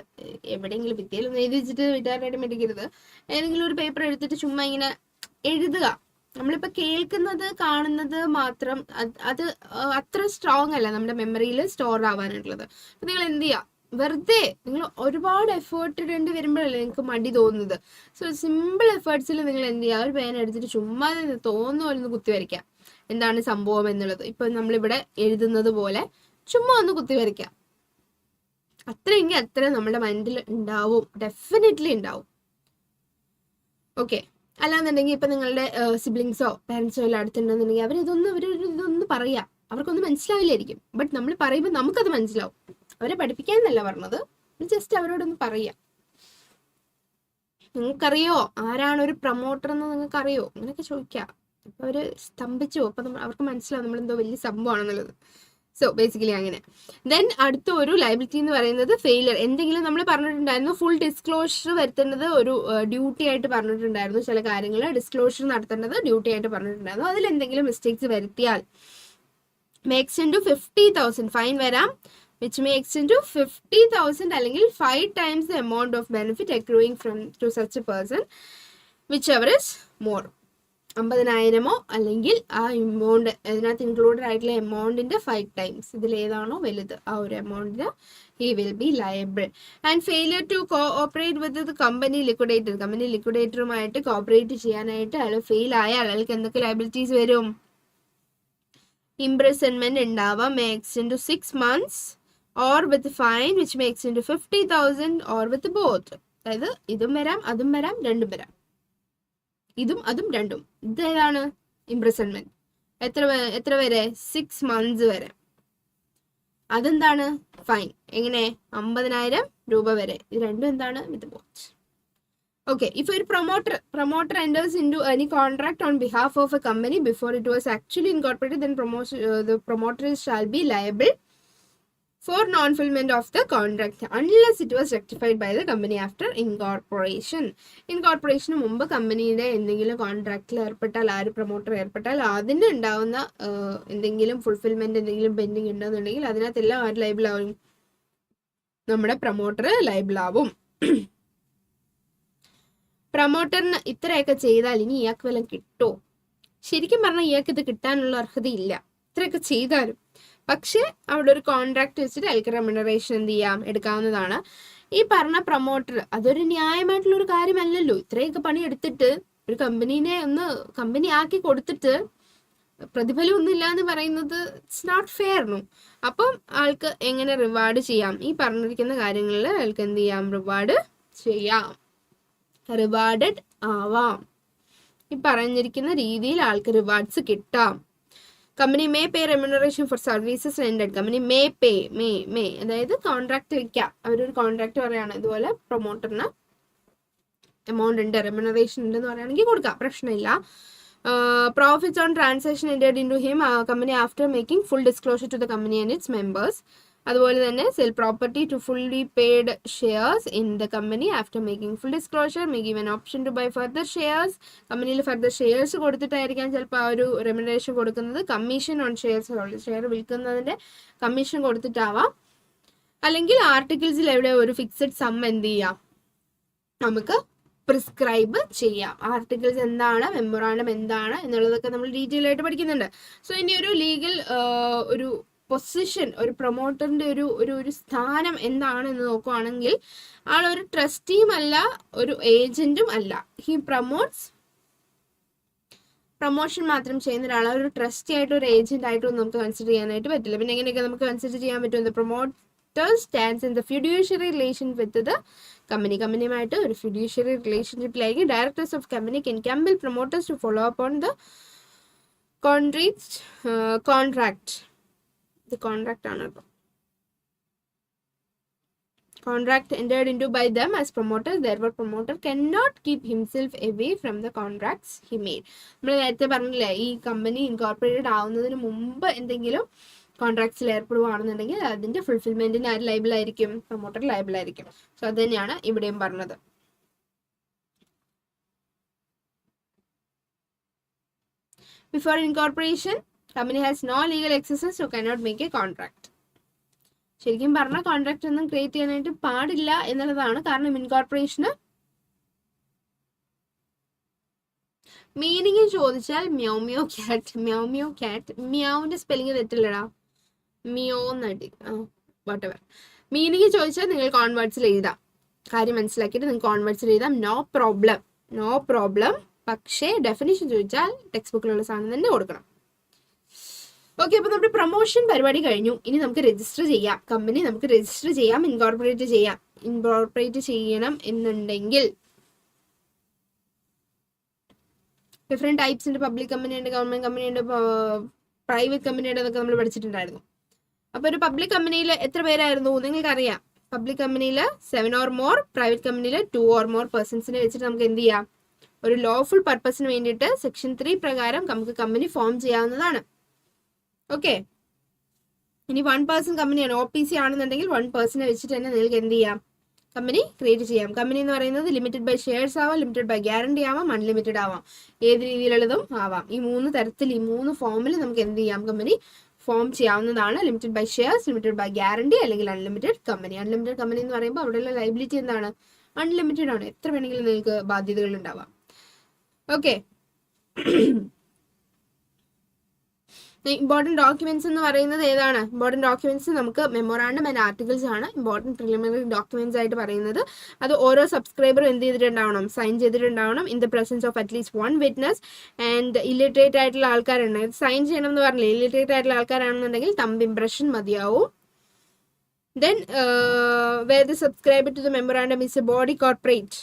എവിടെയെങ്കിലും ഭിത്തിയിലൊന്നും എഴുതി വെച്ചിട്ട് വീട്ടുകാരായിട്ട് മേടിക്കരുത്. ഏതെങ്കിലും ഒരു പേപ്പർ എടുത്തിട്ട് ചുമ്മാ ഇങ്ങനെ എഴുതുക. നമ്മളിപ്പോൾ കേൾക്കുന്നത് കാണുന്നത് മാത്രം അത് അത്ര സ്ട്രോങ് അല്ല നമ്മുടെ മെമ്മറിയിൽ സ്റ്റോർ ആവാനായിട്ടുള്ളത്. അപ്പം നിങ്ങൾ എന്ത് ചെയ്യുക? വെറുതെ നിങ്ങൾ ഒരുപാട് എഫേർട്ട് ഇടേണ്ടി വരുമ്പോഴല്ലേ നിങ്ങൾക്ക് മടി തോന്നുന്നത്. സോ സിമ്പിൾ എഫേർട്സിൽ നിങ്ങൾ എന്ത് ചെയ്യുക? ഒരു പേന എടുത്തിട്ട് ചുമ്മാ തോന്നുന്ന പോലെ ഒന്ന് കുത്തി വരയ്ക്കാം എന്താണ് സംഭവം എന്നുള്ളത്. ഇപ്പൊ നമ്മളിവിടെ എഴുതുന്നത് പോലെ ചുമ്മാ ഒന്ന് കുത്തി വരയ്ക്കാം. അത്രയെങ്കിൽ അത്ര നമ്മുടെ മൈൻഡിൽ ഉണ്ടാവും, ഡെഫിനറ്റ്ലി ഉണ്ടാവും. ഓക്കെ. അല്ലാന്നുണ്ടെങ്കിൽ ഇപ്പൊ നിങ്ങളുടെ സിബ്ലിങ്സോ പാരൻസോ എല്ലാം അടുത്തുണ്ടെന്നുണ്ടെങ്കിൽ അവരിതൊന്ന് പറയാം, അവർക്കൊന്നും മനസ്സിലാവില്ലായിരിക്കും. ബട്ട് നമ്മൾ പറയുമ്പോൾ നമുക്കത് മനസ്സിലാവും. അവരെ പഠിപ്പിക്കാന്നല്ല പറഞ്ഞത്, ജസ്റ്റ് അവരോടൊന്ന് പറയാം. നിങ്ങൾക്കറിയോ ആരാണ് ഒരു പ്രൊമോട്ടർ എന്ന്? നിങ്ങൾക്കറിയോ? അങ്ങനെയൊക്കെ ചോദിക്കാം. അപ്പൊ അവര് സ്തംഭിച്ചു. അപ്പൊ അവർക്ക് മനസ്സിലാവും നമ്മളെന്തോ വലിയ സംഭവമാണെന്നുള്ളത്. സോ ബേസിക്കലി അങ്ങനെ. ദെൻ അടുത്ത ഒരു ലയബിലിറ്റി എന്ന് പറയുന്നത് ഫെയിലിയർ. എന്തെങ്കിലും നമ്മൾ പറഞ്ഞിട്ടുണ്ടായിരുന്നു ഫുൾ ഡിസ്ക്ലോഷർ വരുത്തേണ്ടത് ഒരു ഡ്യൂട്ടി ആയിട്ട് പറഞ്ഞിട്ടുണ്ടായിരുന്നു. ചില കാര്യങ്ങൾ ഡിസ്ക്ലോഷർ നടത്തേണ്ടത് ഡ്യൂട്ടി ആയിട്ട് പറഞ്ഞിട്ടുണ്ടായിരുന്നു. അതിലെന്തെങ്കിലും മിസ്റ്റേക്സ് വരുത്തിയാൽ may extend to 50,000 ഫൈൻ വരാം. which may extend to 50,000 അല്ലെങ്കിൽ 5 times the amount of benefit accruing to such a person whichever is more. 50,000 അല്ലെങ്കിൽ ആ എമൗണ്ട് അതിനകത്ത് ഇൻക്ലൂഡഡ് ആയിട്ടുള്ള എമൗണ്ടിന്റെ 5 times, ഇതിലേതാണോ വലുത് ആ ഒരു എമൗണ്ടിന് he will be liable. and failure to cooperate with the company liquidator. Company ലിക്വിഡേറ്ററുമായിട്ട് കോപ്പറേറ്റ് ചെയ്യാനായിട്ട് അയാൾ ഫെയിൽ ആയാൽ അയാൾക്ക് എന്തൊക്കെ ലയബിലിറ്റീസ് വരും? imprisonment ഉണ്ടാവാം, may extend to 6 months or with fine which may extend to 50,000 or with both. അതായത് ഇതും വരാം, അതും വരാം, രണ്ടും വരാം. ഇതും അതും രണ്ടും. ഇതേതാണ് ഇംപ്രിസൺമെന്റ്. എത്ര വരെ? 6 months വരെ. അതെന്താണ്? ഫൈൻ. എങ്ങനെ? 50,000 രൂപ വരെ. ഇത് രണ്ടും എന്താണ്? With both. Okay, if a promoter enters into any contract on behalf of a company before it was actually incorporated, then the promoter shall be liable for non-fulfillment of the contract unless it was rectified by the company after incorporation. Incorporation മുമ്പ് കമ്പനിയുടെ എന്തെങ്കിലും കോൺട്രാക്റ്റിൽ ഏർപ്പെട്ടാൽ, പ്രൊമോട്ടർ ഏർപ്പെട്ടാൽ അതിന് ഉണ്ടാവുന്ന എന്തെങ്കിലും ഫുൾഫിൽമെന്റ്, എന്തെങ്കിലും പെൻഡിങ് ഉണ്ടെന്നുണ്ടെങ്കിൽ അതിനകത്തെല്ലാം ആര് ലൈബിൾ ആവും? നമ്മുടെ പ്രൊമോട്ടർ ലൈബിൾ ആവും. പ്രൊമോട്ടറിന് ഇത്രയൊക്കെ ചെയ്താൽ ഇനി ഇയാൾക്ക് വല്ലതും കിട്ടോ? ശരിക്കും പറഞ്ഞാൽ ഇയാൾക്ക് ഇത് കിട്ടാനുള്ള അർഹതയില്ല, ഇത്രയൊക്കെ ചെയ്താലും. പക്ഷെ അവിടെ ഒരു കോൺട്രാക്ട് വെച്ചിട്ട് അയാൾക്ക് റെമ്യൂണറേഷൻ എന്ത് ചെയ്യാം? എടുക്കാവുന്നതാണ്. ഈ പറഞ്ഞ പ്രൊമോട്ടർ അതൊരു ന്യായമായിട്ടുള്ള ഒരു കാര്യമല്ലല്ലോ. ഇത്രയൊക്കെ പണിയെടുത്തിട്ട് ഒരു കമ്പനീനെ ഒന്ന് കമ്പനി ആക്കി കൊടുത്തിട്ട് പ്രതിഫലം ഒന്നുമില്ല എന്ന് പറയുന്നത് ഇറ്റ്സ് നോട്ട് ഫെയർ. അപ്പം ആൾക്ക് എങ്ങനെ റിവാർഡ് ചെയ്യാം? ഈ പറഞ്ഞിരിക്കുന്ന കാര്യങ്ങളിൽ അയാൾക്ക് എന്ത് ചെയ്യാം? റിവാർഡ് ചെയ്യാം, റിവാർഡഡ് ആവാം. ഈ പറഞ്ഞിരിക്കുന്ന രീതിയിൽ ആൾക്ക് റിവാർഡ്സ് കിട്ടാം. Company may pay remuneration for services rendered. Company may pay, may അതായത് കോൺട്രാക്ട് വെക്കാം. അവരൊരു കോൺട്രാക്ട് പറയാണ് ഇതുപോലെ പ്രൊമോട്ടറിന് എമൗണ്ട് ഉണ്ട്, റെമ്യൂണറേഷൻ ഉണ്ടെന്ന് പറയുകയാണെങ്കിൽ കൊടുക്കാം, പ്രശ്നമില്ല. Profits on transaction entered into him company after making full disclosure to the company and its members. അതുപോലെ തന്നെ sell property to fully paid shares in the company after making full disclosure may give an option to buy further shares. കമ്പനിയിൽ ഫർദർ ഷെയർസ് കൊടുത്തിട്ടായിരിക്കാം ചിലപ്പോൾ ആ ഒരു റെമ്യൂണറേഷൻ കൊടുക്കുന്നത്. കമ്മീഷൻ ഓൺ ഷെയർസ്, ഷെയർ വിൽക്കുന്നതിൻ്റെ കമ്മീഷൻ കൊടുത്തിട്ടാവാം. അല്ലെങ്കിൽ ആർട്ടിക്കിൾസിൽ എവിടെ ഒരു ഫിക്സഡ് സം എന്ത് ചെയ്യാം? നമുക്ക് പ്രിസ്ക്രൈബ് ചെയ്യാം. ആർട്ടിക്കിൾസ് എന്താണ്, മെമ്മോറാണ്ടം എന്താണ് എന്നുള്ളതൊക്കെ നമ്മൾ ഡീറ്റെയിൽ ആയിട്ട് പഠിക്കുന്നുണ്ട്. സോ ഇനി ഒരു ലീഗൽ ഒരു പൊസിഷൻ, ഒരു പ്രൊമോട്ടറിന്റെ ഒരു സ്ഥാനം എന്താണ് എന്ന് നോക്കുകയാണെങ്കിൽ ആളൊരു ട്രസ്റ്റിയും അല്ല, ഒരു ഏജന്റും അല്ല. ഹി പ്രൊമോഷൻ മാത്രം ചെയ്യുന്ന ഒരാളെ ഒരു ട്രസ്റ്റി ആയിട്ട്, ഒരു ഏജന്റ് ആയിട്ടും നമുക്ക് കൺസിഡർ ചെയ്യാനായിട്ട് പറ്റില്ല. പിന്നെ എങ്ങനെയൊക്കെ നമുക്ക് കൺസിഡർ ചെയ്യാൻ പറ്റും? The promoter stands in the fiduciary relation with the company. കമ്പനിയുമായിട്ട് ഒരു ഫിഡ്യൂഷ്യറി റിലേഷൻഷിപ്പിലായിരിക്കും. Directors of company can compel promoters to follow up on the contract. ഇത് കോൺട്രാക്ട് ആണ് കേട്ടോ. Contract entered into by them as promoters, therefore promoter cannot keep himself away from the contracts he made. നമ്മൾ നേരത്തെ പറഞ്ഞില്ലേ, ഈ കമ്പനി ഇൻകോർപ്പറേറ്റഡ് ആവുന്നതിന് മുമ്പ് എന്തെങ്കിലും കോൺട്രാക്ട്സിൽ ഏർപ്പെടുകയാണെന്നുണ്ടെങ്കിൽ അതിന്റെ ഫുൾഫിൽമെന്റിന് ആര് ലൈബിൾ ആയിരിക്കും? പ്രൊമോട്ടർ ലൈബിൾ ആയിരിക്കും. സോ അത് തന്നെയാണ് ഇവിടെയും പറഞ്ഞത്. Before incorporation, company has no legal access, so cannot make a contract. ശരിക്കും പറഞ്ഞ കോൺട്രാക്ട് ഒന്നും ക്രിയേറ്റ് ചെയ്യാനായിട്ട് പാടില്ല എന്നുള്ളതാണ്. കാരണം ഇൻകോർപ്പറേഷന് മീനിങ് ചോദിച്ചാൽ മ്യാവ് ക്യാറ്റ് മ്യാവിന്റെ സ്പെല്ലിങ് തെറ്റില്ലടാ, മിയോ നടി, വാട്ടെവർ. മീനിങ് ചോദിച്ചാൽ നിങ്ങൾ കോൺവേർട്സിൽ എഴുതാം. കാര്യം മനസ്സിലാക്കിയിട്ട് നിങ്ങൾക്ക് കോൺവേർട്സിൽ എഴുതാം, നോ പ്രോബ്ലം. പക്ഷേ ഡെഫിനിഷൻ ചോദിച്ചാൽ ടെക്സ്റ്റ് ബുക്കിലുള്ള സാധനം തന്നെ കൊടുക്കണം. ഓക്കെ, അപ്പോൾ നമ്മുടെ പ്രൊമോഷൻ പരിപാടി കഴിഞ്ഞു. ഇനി നമുക്ക് രജിസ്റ്റർ ചെയ്യാം. കമ്പനി നമുക്ക് രജിസ്റ്റർ ചെയ്യാം, ഇൻകോർപ്പറേറ്റ് ചെയ്യാം. ഇൻകോർപ്പറേറ്റ് ചെയ്യണം എന്നുണ്ടെങ്കിൽ ഡിഫറെന്റ് ടൈപ്സ് ഉണ്ട്. പബ്ലിക് കമ്പനി ഉണ്ട്, ഗവൺമെന്റ് കമ്പനി ഉണ്ട്, പ്രൈവറ്റ് കമ്പനി ഉണ്ട് എന്നൊക്കെ നമ്മൾ പഠിച്ചിട്ടുണ്ടായിരുന്നു. അപ്പോൾ ഒരു പബ്ലിക് കമ്പനിയിൽ എത്ര പേരായിരുന്നു നിങ്ങൾക്കറിയാം? പബ്ലിക് കമ്പനിയിൽ 7 or more, പ്രൈവറ്റ് കമ്പനിയിൽ 2 or more പേഴ്സൺസിനെ വെച്ചിട്ട് നമുക്ക് എന്ത് ചെയ്യാം? ഒരു ലോഫുൾ പർപ്പസിന് വേണ്ടിയിട്ട് സെക്ഷൻ 3 പ്രകാരം നമുക്ക് കമ്പനി ഫോം ചെയ്യാവുന്നതാണ്. ഓക്കെ, ഇനി 1 person കമ്പനിയാണ്, OPC ആണെന്നുണ്ടെങ്കിൽ 1 person വെച്ചിട്ട് തന്നെ നിങ്ങൾക്ക് എന്ത് ചെയ്യാം? കമ്പനി ക്രിയേറ്റ് ചെയ്യാം. കമ്പനി എന്ന് പറയുന്നത് ലിമിറ്റഡ് ബൈ ഷെയർസ് ആവാം, ലിമിറ്റഡ് ബൈ ഗ്യാരണ്ടി ആവാം, അൺലിമിറ്റഡ് ആവാം, ഏത് രീതിയിലുള്ളതും ആവാം. ഈ 3 തരത്തിൽ, ഈ 3 ഫോമിൽ നമുക്ക് എന്ത് ചെയ്യാം? കമ്പനി ഫോം ചെയ്യാവുന്നതാണ്. Limited by shares, limited by guarantee, അല്ലെങ്കിൽ അൺലിമിറ്റഡ് കമ്പനി. അൺലിമിറ്റഡ് കമ്പനി എന്ന് പറയുമ്പോൾ അവിടെയുള്ള ലൈബിലിറ്റി എന്താണ്? അൺലിമിറ്റഡ് ആണ്. എത്ര വേണമെങ്കിലും നിങ്ങൾക്ക് ബാധ്യതകൾ ഉണ്ടാവാം. ഓക്കെ, ഇമ്പോർട്ടൻറ്റ് ഡോക്യുമെന്റ്സ് എന്ന് പറയുന്നത് ഏതാണ്? ഇമ്പോർട്ടൻറ്റ് ഡോക്യുമെന്റ്സ് നമുക്ക് മെമ്മോറാണ്ടം ആൻഡ് ആർട്ടിക്കിൾസ് ആണ് ഇമ്പോർട്ടൻറ്റ് പ്രിലിമിനറി ഡോക്യുമെന്റ്സ് ആയിട്ട് പറയുന്നത്. അത് ഓരോ സബ്സ്ക്രൈബറും എന്ത് ചെയ്തിട്ടുണ്ടാവണം? സൈൻ ചെയ്തിട്ടുണ്ടാവണം in the presence of at least 1 witness. And illiterate ആയിട്ടുള്ള ആൾക്കാരുണ്ട്, സൈൻ ചെയ്യണം എന്ന് പറഞ്ഞില്ലേ. ഇല്ലിറ്ററേറ്റ് ആയിട്ടുള്ള ആൾക്കാരാണെന്നുണ്ടെങ്കിൽ തമ്പ് ഇംപ്രഷൻ മതിയാവും. Then where the subscriber to the memorandum is a body corporate.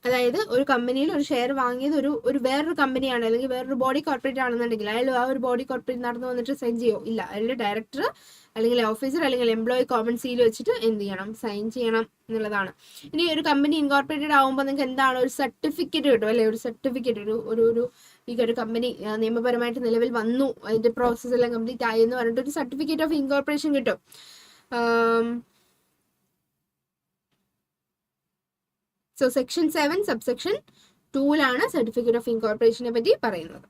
അതായത് ഒരു കമ്പനിയിൽ ഒരു ഷെയർ വാങ്ങിയത് ഒരു വേറൊരു കമ്പനിയാണ് അല്ലെങ്കിൽ വേറൊരു ബോഡി കോർപ്പറേറ്റ് ആണെന്നുണ്ടെങ്കിൽ അയാൾ ആ ഒരു ബോഡി കോർപ്പറേറ്റ് നടന്നു വന്നിട്ട് സൈൻ ചെയ്യോ? ഇല്ല. അയാളുടെ ഡയറക്ടർ അല്ലെങ്കിൽ ഓഫീസർ അല്ലെങ്കിൽ എംപ്ലോയി കോമൺ സീൽ വെച്ചിട്ട് എന്ത് ചെയ്യണം? സൈൻ ചെയ്യണം എന്നുള്ളതാണ്. ഇനി ഒരു കമ്പനി ഇൻകോർപ്പറേറ്റഡ് ആകുമ്പോൾ നിങ്ങൾക്ക് എന്താണ്? ഒരു സർട്ടിഫിക്കറ്റ് കിട്ടും അല്ലെ? ഒരു സർട്ടിഫിക്കറ്റ് ഒരു കമ്പനി നിയമപരമായിട്ട് നിലവിൽ വന്നു, അതിന്റെ പ്രോസസ് എല്ലാം കംപ്ലീറ്റ് ആയി എന്ന് പറഞ്ഞിട്ട് ഒരു സർട്ടിഫിക്കറ്റ് ഓഫ് ഇൻകോർപ്പറേഷൻ കിട്ടും. So section 7 subsection 2 certificate of ഇൻകോർപ്പറേഷനെ പറ്റി പറയുന്നത്.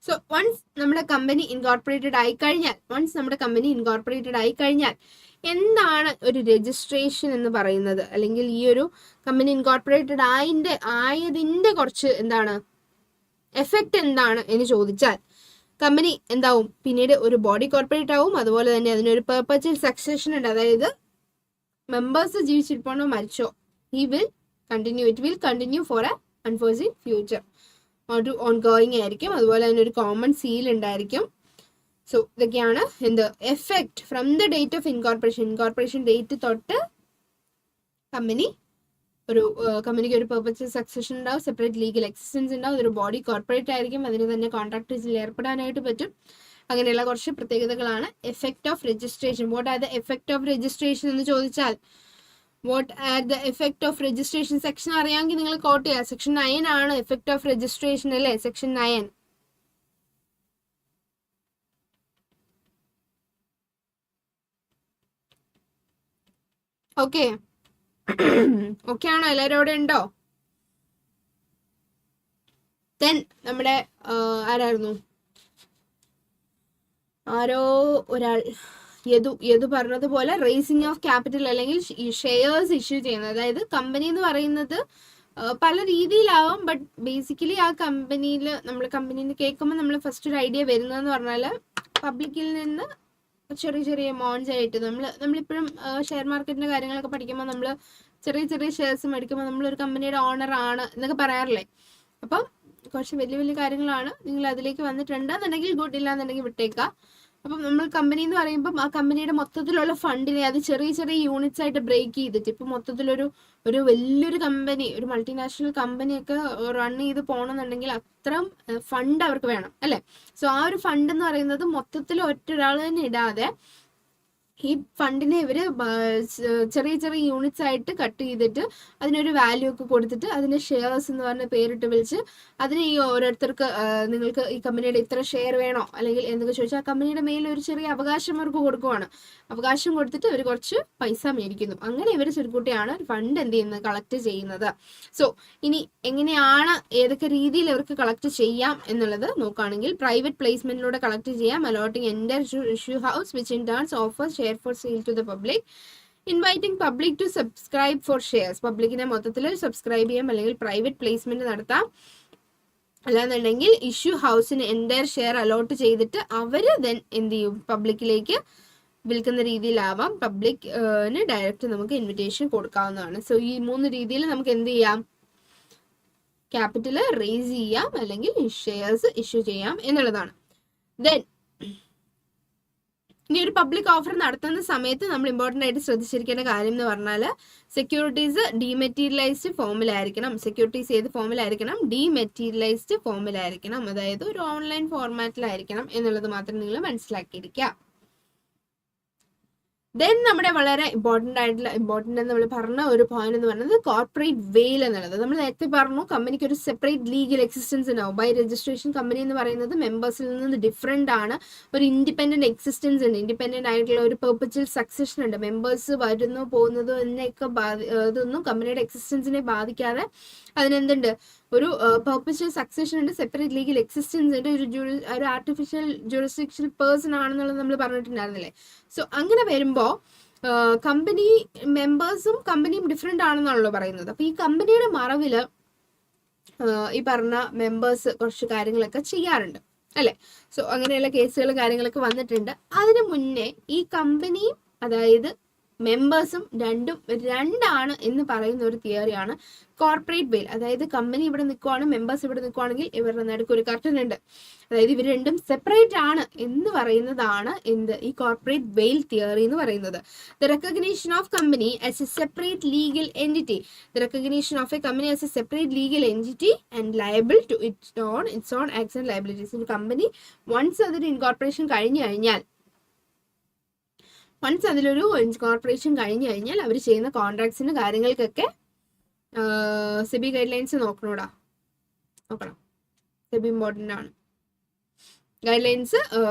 സോ വൺസ് നമ്മുടെ കമ്പനി ഇൻകോർപ്പറേറ്റഡ് ആയി കഴിഞ്ഞാൽ എന്താണ് ഒരു രജിസ്ട്രേഷൻ എന്ന് പറയുന്നത്? അല്ലെങ്കിൽ ഈ ഒരു കമ്പനി ഇൻകോർപ്പറേറ്റഡ് ആയതിന്റെ കുറച്ച് എന്താണ് എഫക്റ്റ് എന്താണ് എന്ന് ചോദിച്ചാൽ, കമ്പനി എന്താവും? പിന്നീട് ഒരു ബോഡി കോർപ്പറേറ്റ് ആവും. അതുപോലെ തന്നെ അതിനൊരു പെർപച്വൽ സക്സഷൻ ഉണ്ട്. അതായത് മെമ്പേഴ്സ് ജീവിച്ചിരിപ്പോ മരിച്ചോ, it will continue for a unforeseen future. ഒരു ഓൺഗോയിങ് ആയിരിക്കും. അതുപോലെ തന്നെ ഒരു കോമൺ സീൽ ഉണ്ടായിരിക്കും. സോ ഇതൊക്കെയാണ് എന്ത് effect from the date of incorporation date തൊട്ട് കമ്പനിക്ക് ഒരു പെർപച്വൽ സക്സഷൻ ഉണ്ടാവും, സെപ്പറേറ്റ് ലീഗൽ എക്സിസ്റ്റൻസ് ഉണ്ടാവും, അതൊരു ബോഡി കോർപ്പറേറ്റ് ആയിരിക്കും, അതിന് തന്നെ കോൺട്രാക്ടേഴ്സിൽ ഏർപ്പെടാനായിട്ട് പറ്റും. അങ്ങനെയുള്ള കുറച്ച് പ്രത്യേകതകളാണ് effect of registration. What are the effect of registration എന്ന് ചോദിച്ചാൽ, what are the effect of registration section അറിയാമെങ്കിൽ നിങ്ങൾ കോട്ട് ചെയ്യുക. സെക്ഷൻ 9 ആണ് എഫക്റ്റ് ഓഫ് രജിസ്ട്രേഷൻ അല്ലേ? സെക്ഷൻ 9. ഓക്കെ ഓക്കെ ആണോ? എല്ലാവരും അവിടെ ഉണ്ടോ? ദെൻ നമ്മുടെ ആരോ ഒരാൾ യദു പറഞ്ഞതുപോലെ റേസിംഗ് ഓഫ് ക്യാപിറ്റൽ അല്ലെങ്കിൽ ഷെയർസ് ഇഷ്യൂ ചെയ്യുന്നത്. അതായത് കമ്പനി എന്ന് പറയുന്നത് പല രീതിയിലാവാം. ബട്ട് ബേസിക്കലി ആ കമ്പനീന്ന് കേൾക്കുമ്പോൾ നമ്മൾ ഫസ്റ്റ് ഒരു ഐഡിയ വരുന്നതെന്ന് പറഞ്ഞാൽ പബ്ലിക്കിൽ നിന്ന് ചെറിയ എമൗണ്ട്സ് ആയിട്ട് നമ്മളിപ്പോഴും ഷെയർ മാർക്കറ്റിന്റെ കാര്യങ്ങളൊക്കെ പഠിക്കുമ്പോൾ നമ്മൾ ചെറിയ ഷെയർസ് മേടിക്കുമ്പോൾ നമ്മളൊരു കമ്പനിയുടെ ഓണർ ആണ് എന്നൊക്കെ പറയാറില്ലേ. അപ്പം കുറച്ച് വലിയ കാര്യങ്ങളാണ്. നിങ്ങൾ അതിലേക്ക് വന്നിട്ടുണ്ടെന്നുണ്ടെങ്കിൽ ഗുഡ്, ഇല്ലാന്നുണ്ടെങ്കിൽ വിട്ടേക്കാം. അപ്പം നമ്മൾ കമ്പനി എന്ന് പറയുമ്പോൾ ആ കമ്പനിയുടെ മൊത്തത്തിലുള്ള ഫണ്ടിനെ അത് ചെറിയ യൂണിറ്റ്സ് ആയിട്ട് ബ്രേക്ക് ചെയ്തിട്ട് ഇപ്പം മൊത്തത്തിലൊരു വലിയൊരു കമ്പനി, ഒരു മൾട്ടിനാഷണൽ കമ്പനിയൊക്കെ റൺ ചെയ്ത് പോകണമെന്നുണ്ടെങ്കിൽ അത്രയും ഫണ്ട് അവർക്ക് വേണം അല്ലെ? സോ ആ ഒരു ഫണ്ട് എന്ന് പറയുന്നത് മൊത്തത്തിൽ ഒറ്റൊരാൾ തന്നെ ഇടാതെ ഈ ഫണ്ടിനെ ഇവര് ചെറിയ യൂണിറ്റ്സ് ആയിട്ട് കട്ട് ചെയ്തിട്ട് അതിനൊരു വാല്യൂ ഒക്കെ കൊടുത്തിട്ട് അതിന്റെ ഷെയർസ് എന്ന് പറഞ്ഞ പേരിട്ട് വിളിച്ച് അതിന് ഈ ഓരോരുത്തർക്ക് നിങ്ങൾക്ക് ഈ കമ്പനിയുടെ ഇത്ര ഷെയർ വേണോ അല്ലെങ്കിൽ എന്തൊക്കെ ചോദിച്ചാൽ ആ കമ്പനിയുടെ മേലിൽ ഒരു ചെറിയ അവകാശം അവർക്ക് കൊടുക്കുവാണ്. അവകാശം കൊടുത്തിട്ട് ഇവർ കുറച്ച് പൈസ മേടിക്കുന്നു. അങ്ങനെ ഇവർ ചുരുക്കൂട്ടിയാണ് ഫണ്ട് എന്ത് ചെയ്യുന്നത്, കളക്ട് ചെയ്യുന്നത്. സോ ഇനി എങ്ങനെയാണ് ഏതൊക്കെ രീതിയിൽ ഇവർക്ക് കളക്ട് ചെയ്യാം എന്നുള്ളത് നോക്കുകയാണെങ്കിൽ, പ്രൈവറ്റ് പ്ലേസ്മെന്റിലൂടെ കളക്ട് ചെയ്യാം. Allotting under issue house which in turns offer share for sale to the public, inviting public to subscribe for shares. പബ്ലിക്കിനെ മൊത്തത്തിൽ സബ്സ്ക്രൈബ് ചെയ്യാം അല്ലെങ്കിൽ പ്രൈവറ്റ് പ്ലേസ്മെന്റ് നടത്താം. അല്ലാന്നുണ്ടെങ്കിൽ ഇഷ്യൂ ഹൗസിന് എൻറ്റയർ ഷെയർ അലോട്ട് ചെയ്തിട്ട് അവര് ദെൻ എന്ത് ചെയ്യും, പബ്ലിക്കിലേക്ക് വിൽക്കുന്ന രീതിയിലാവാം. പബ്ലിക്കിന് ഡയറക്റ്റ് നമുക്ക് ഇൻവിറ്റേഷൻ കൊടുക്കാവുന്നതാണ്. സോ ഈ 3 രീതിയിൽ നമുക്ക് എന്ത് ചെയ്യാം, ക്യാപിറ്റൽ റേസ് ചെയ്യാം അല്ലെങ്കിൽ ഷെയർസ് ഇഷ്യൂ ചെയ്യാം എന്നുള്ളതാണ്. ദെൻ ഇനി ഒരു പബ്ലിക് ഓഫർ നടത്തുന്ന സമയത്ത് നമ്മൾ ഇമ്പോർട്ടൻ്റ് ആയിട്ട് ശ്രദ്ധിച്ചിരിക്കേണ്ട കാര്യം എന്ന് പറഞ്ഞാൽ, സെക്യൂരിറ്റീസ് ഡീമെറ്റീരിയലൈസ്ഡ് ഫോമിലായിരിക്കണം. സെക്യൂരിറ്റീസ് ഏത് ഫോമിലായിരിക്കണം? ഡീമെറ്റീരിയലൈസ്ഡ് ഫോമിലായിരിക്കണം. അതായത് ഒരു ഓൺലൈൻ ഫോർമാറ്റിലായിരിക്കണം എന്നുള്ളത് മാത്രം നിങ്ങൾ മനസ്സിലാക്കിയിരിക്കുക. ദെൻ നമ്മുടെ വളരെ ഇമ്പോർട്ടൻ്റ് നമ്മൾ പറഞ്ഞ ഒരു പോയിന്റ് എന്ന് പറയുന്നത് കോർപ്പറേറ്റ് വെയിൽ എന്നുള്ളത്. നമ്മൾ നേരത്തെ പറഞ്ഞു കമ്പനിക്ക് ഒരു സെപ്പറേറ്റ് ലീഗൽ എക്സിസ്റ്റൻസ് ഉണ്ടാവും. ബൈ രജിസ്ട്രേഷൻ കമ്പനി എന്ന് പറയുന്നത് മെമ്പേഴ്സിൽ നിന്ന് ഡിഫറെൻ്റ് ആണ്. ഒരു ഇൻഡിപെൻഡന്റ് എക്സിസ്റ്റൻസ് ഉണ്ട്, ഇൻഡിപെൻഡന്റ് ആയിട്ടുള്ള ഒരു പെർപച്വൽ സക്സഷൻ ഉണ്ട്. മെമ്പേഴ്സ് വരുന്നു പോകുന്നത് എന്നൊക്കെ ഇതൊന്നും കമ്പനിയുടെ എക്സിസ്റ്റൻസിനെ ബാധിക്കാതെ അതിനെന്തുണ്ട്, ഒരു പെർപച്വൽ സക്സഷൻ ഉണ്ട്, സെപ്പറേറ്റ് ലീഗൽ എക്സിസ്റ്റൻസ് ഉണ്ട്, ഒരു ആർട്ടിഫിഷ്യൽ ജുറിസ്ഡിക്ഷൻ പേഴ്സൺ ആണെന്നുള്ളത് നമ്മൾ പറഞ്ഞിട്ടുണ്ടായിരുന്നില്ലേ. സോ അങ്ങനെ വരുമ്പോൾ കമ്പനി മെമ്പേഴ്സും കമ്പനിയും ഡിഫറെൻ്റ് ആണെന്നാണല്ലോ പറയുന്നത്. അപ്പൊ ഈ കമ്പനിയുടെ മറവില് ഈ പറഞ്ഞ മെമ്പേഴ്സ് കുറച്ച് കാര്യങ്ങളൊക്കെ ചെയ്യാറുണ്ട് അല്ലെ. സോ അങ്ങനെയുള്ള കേസുകൾ കാര്യങ്ങളൊക്കെ വന്നിട്ടുണ്ട്. അതിനു മുന്നേ ഈ കമ്പനിയും അതായത് മെമ്പേഴ്സും രണ്ടാണ് എന്ന് പറയുന്ന ഒരു തിയറിയാണ് കോർപ്പറേറ്റ് വെയിൽ. അതായത് കമ്പനി ഇവിടെ നിൽക്കുവാണ്, മെമ്പേഴ്സ് ഇവിടെ നിൽക്കുവാണെങ്കിൽ ഇവരുടെ നടുക്ക് ഒരു കർട്ടൻ ഉണ്ട്, അതായത് ഇവർ രണ്ടും സെപ്പറേറ്റ് ആണ് എന്ന് പറയുന്നതാണ് ഈ കോർപ്പറേറ്റ് വെയിൽ തിയറി എന്ന് പറയുന്നത്. The recognition of company as a separate legal entity, the recognition of a company as a separate legal entity and liable to its own acts and liabilities. ഒരു കമ്പനി വൺസ് അതൊരു ഇൻകോർപ്പറേഷൻ കഴിഞ്ഞു കഴിഞ്ഞാൽ അവർ ചെയ്യുന്ന കോൺട്രാക്ട്സിന് കാര്യങ്ങൾക്കൊക്കെ സെബി ഗൈഡ് ലൈൻസ് നോക്കണം. സെബി ഇമ്പോർട്ടൻ്റ് ആണ്. Guidelines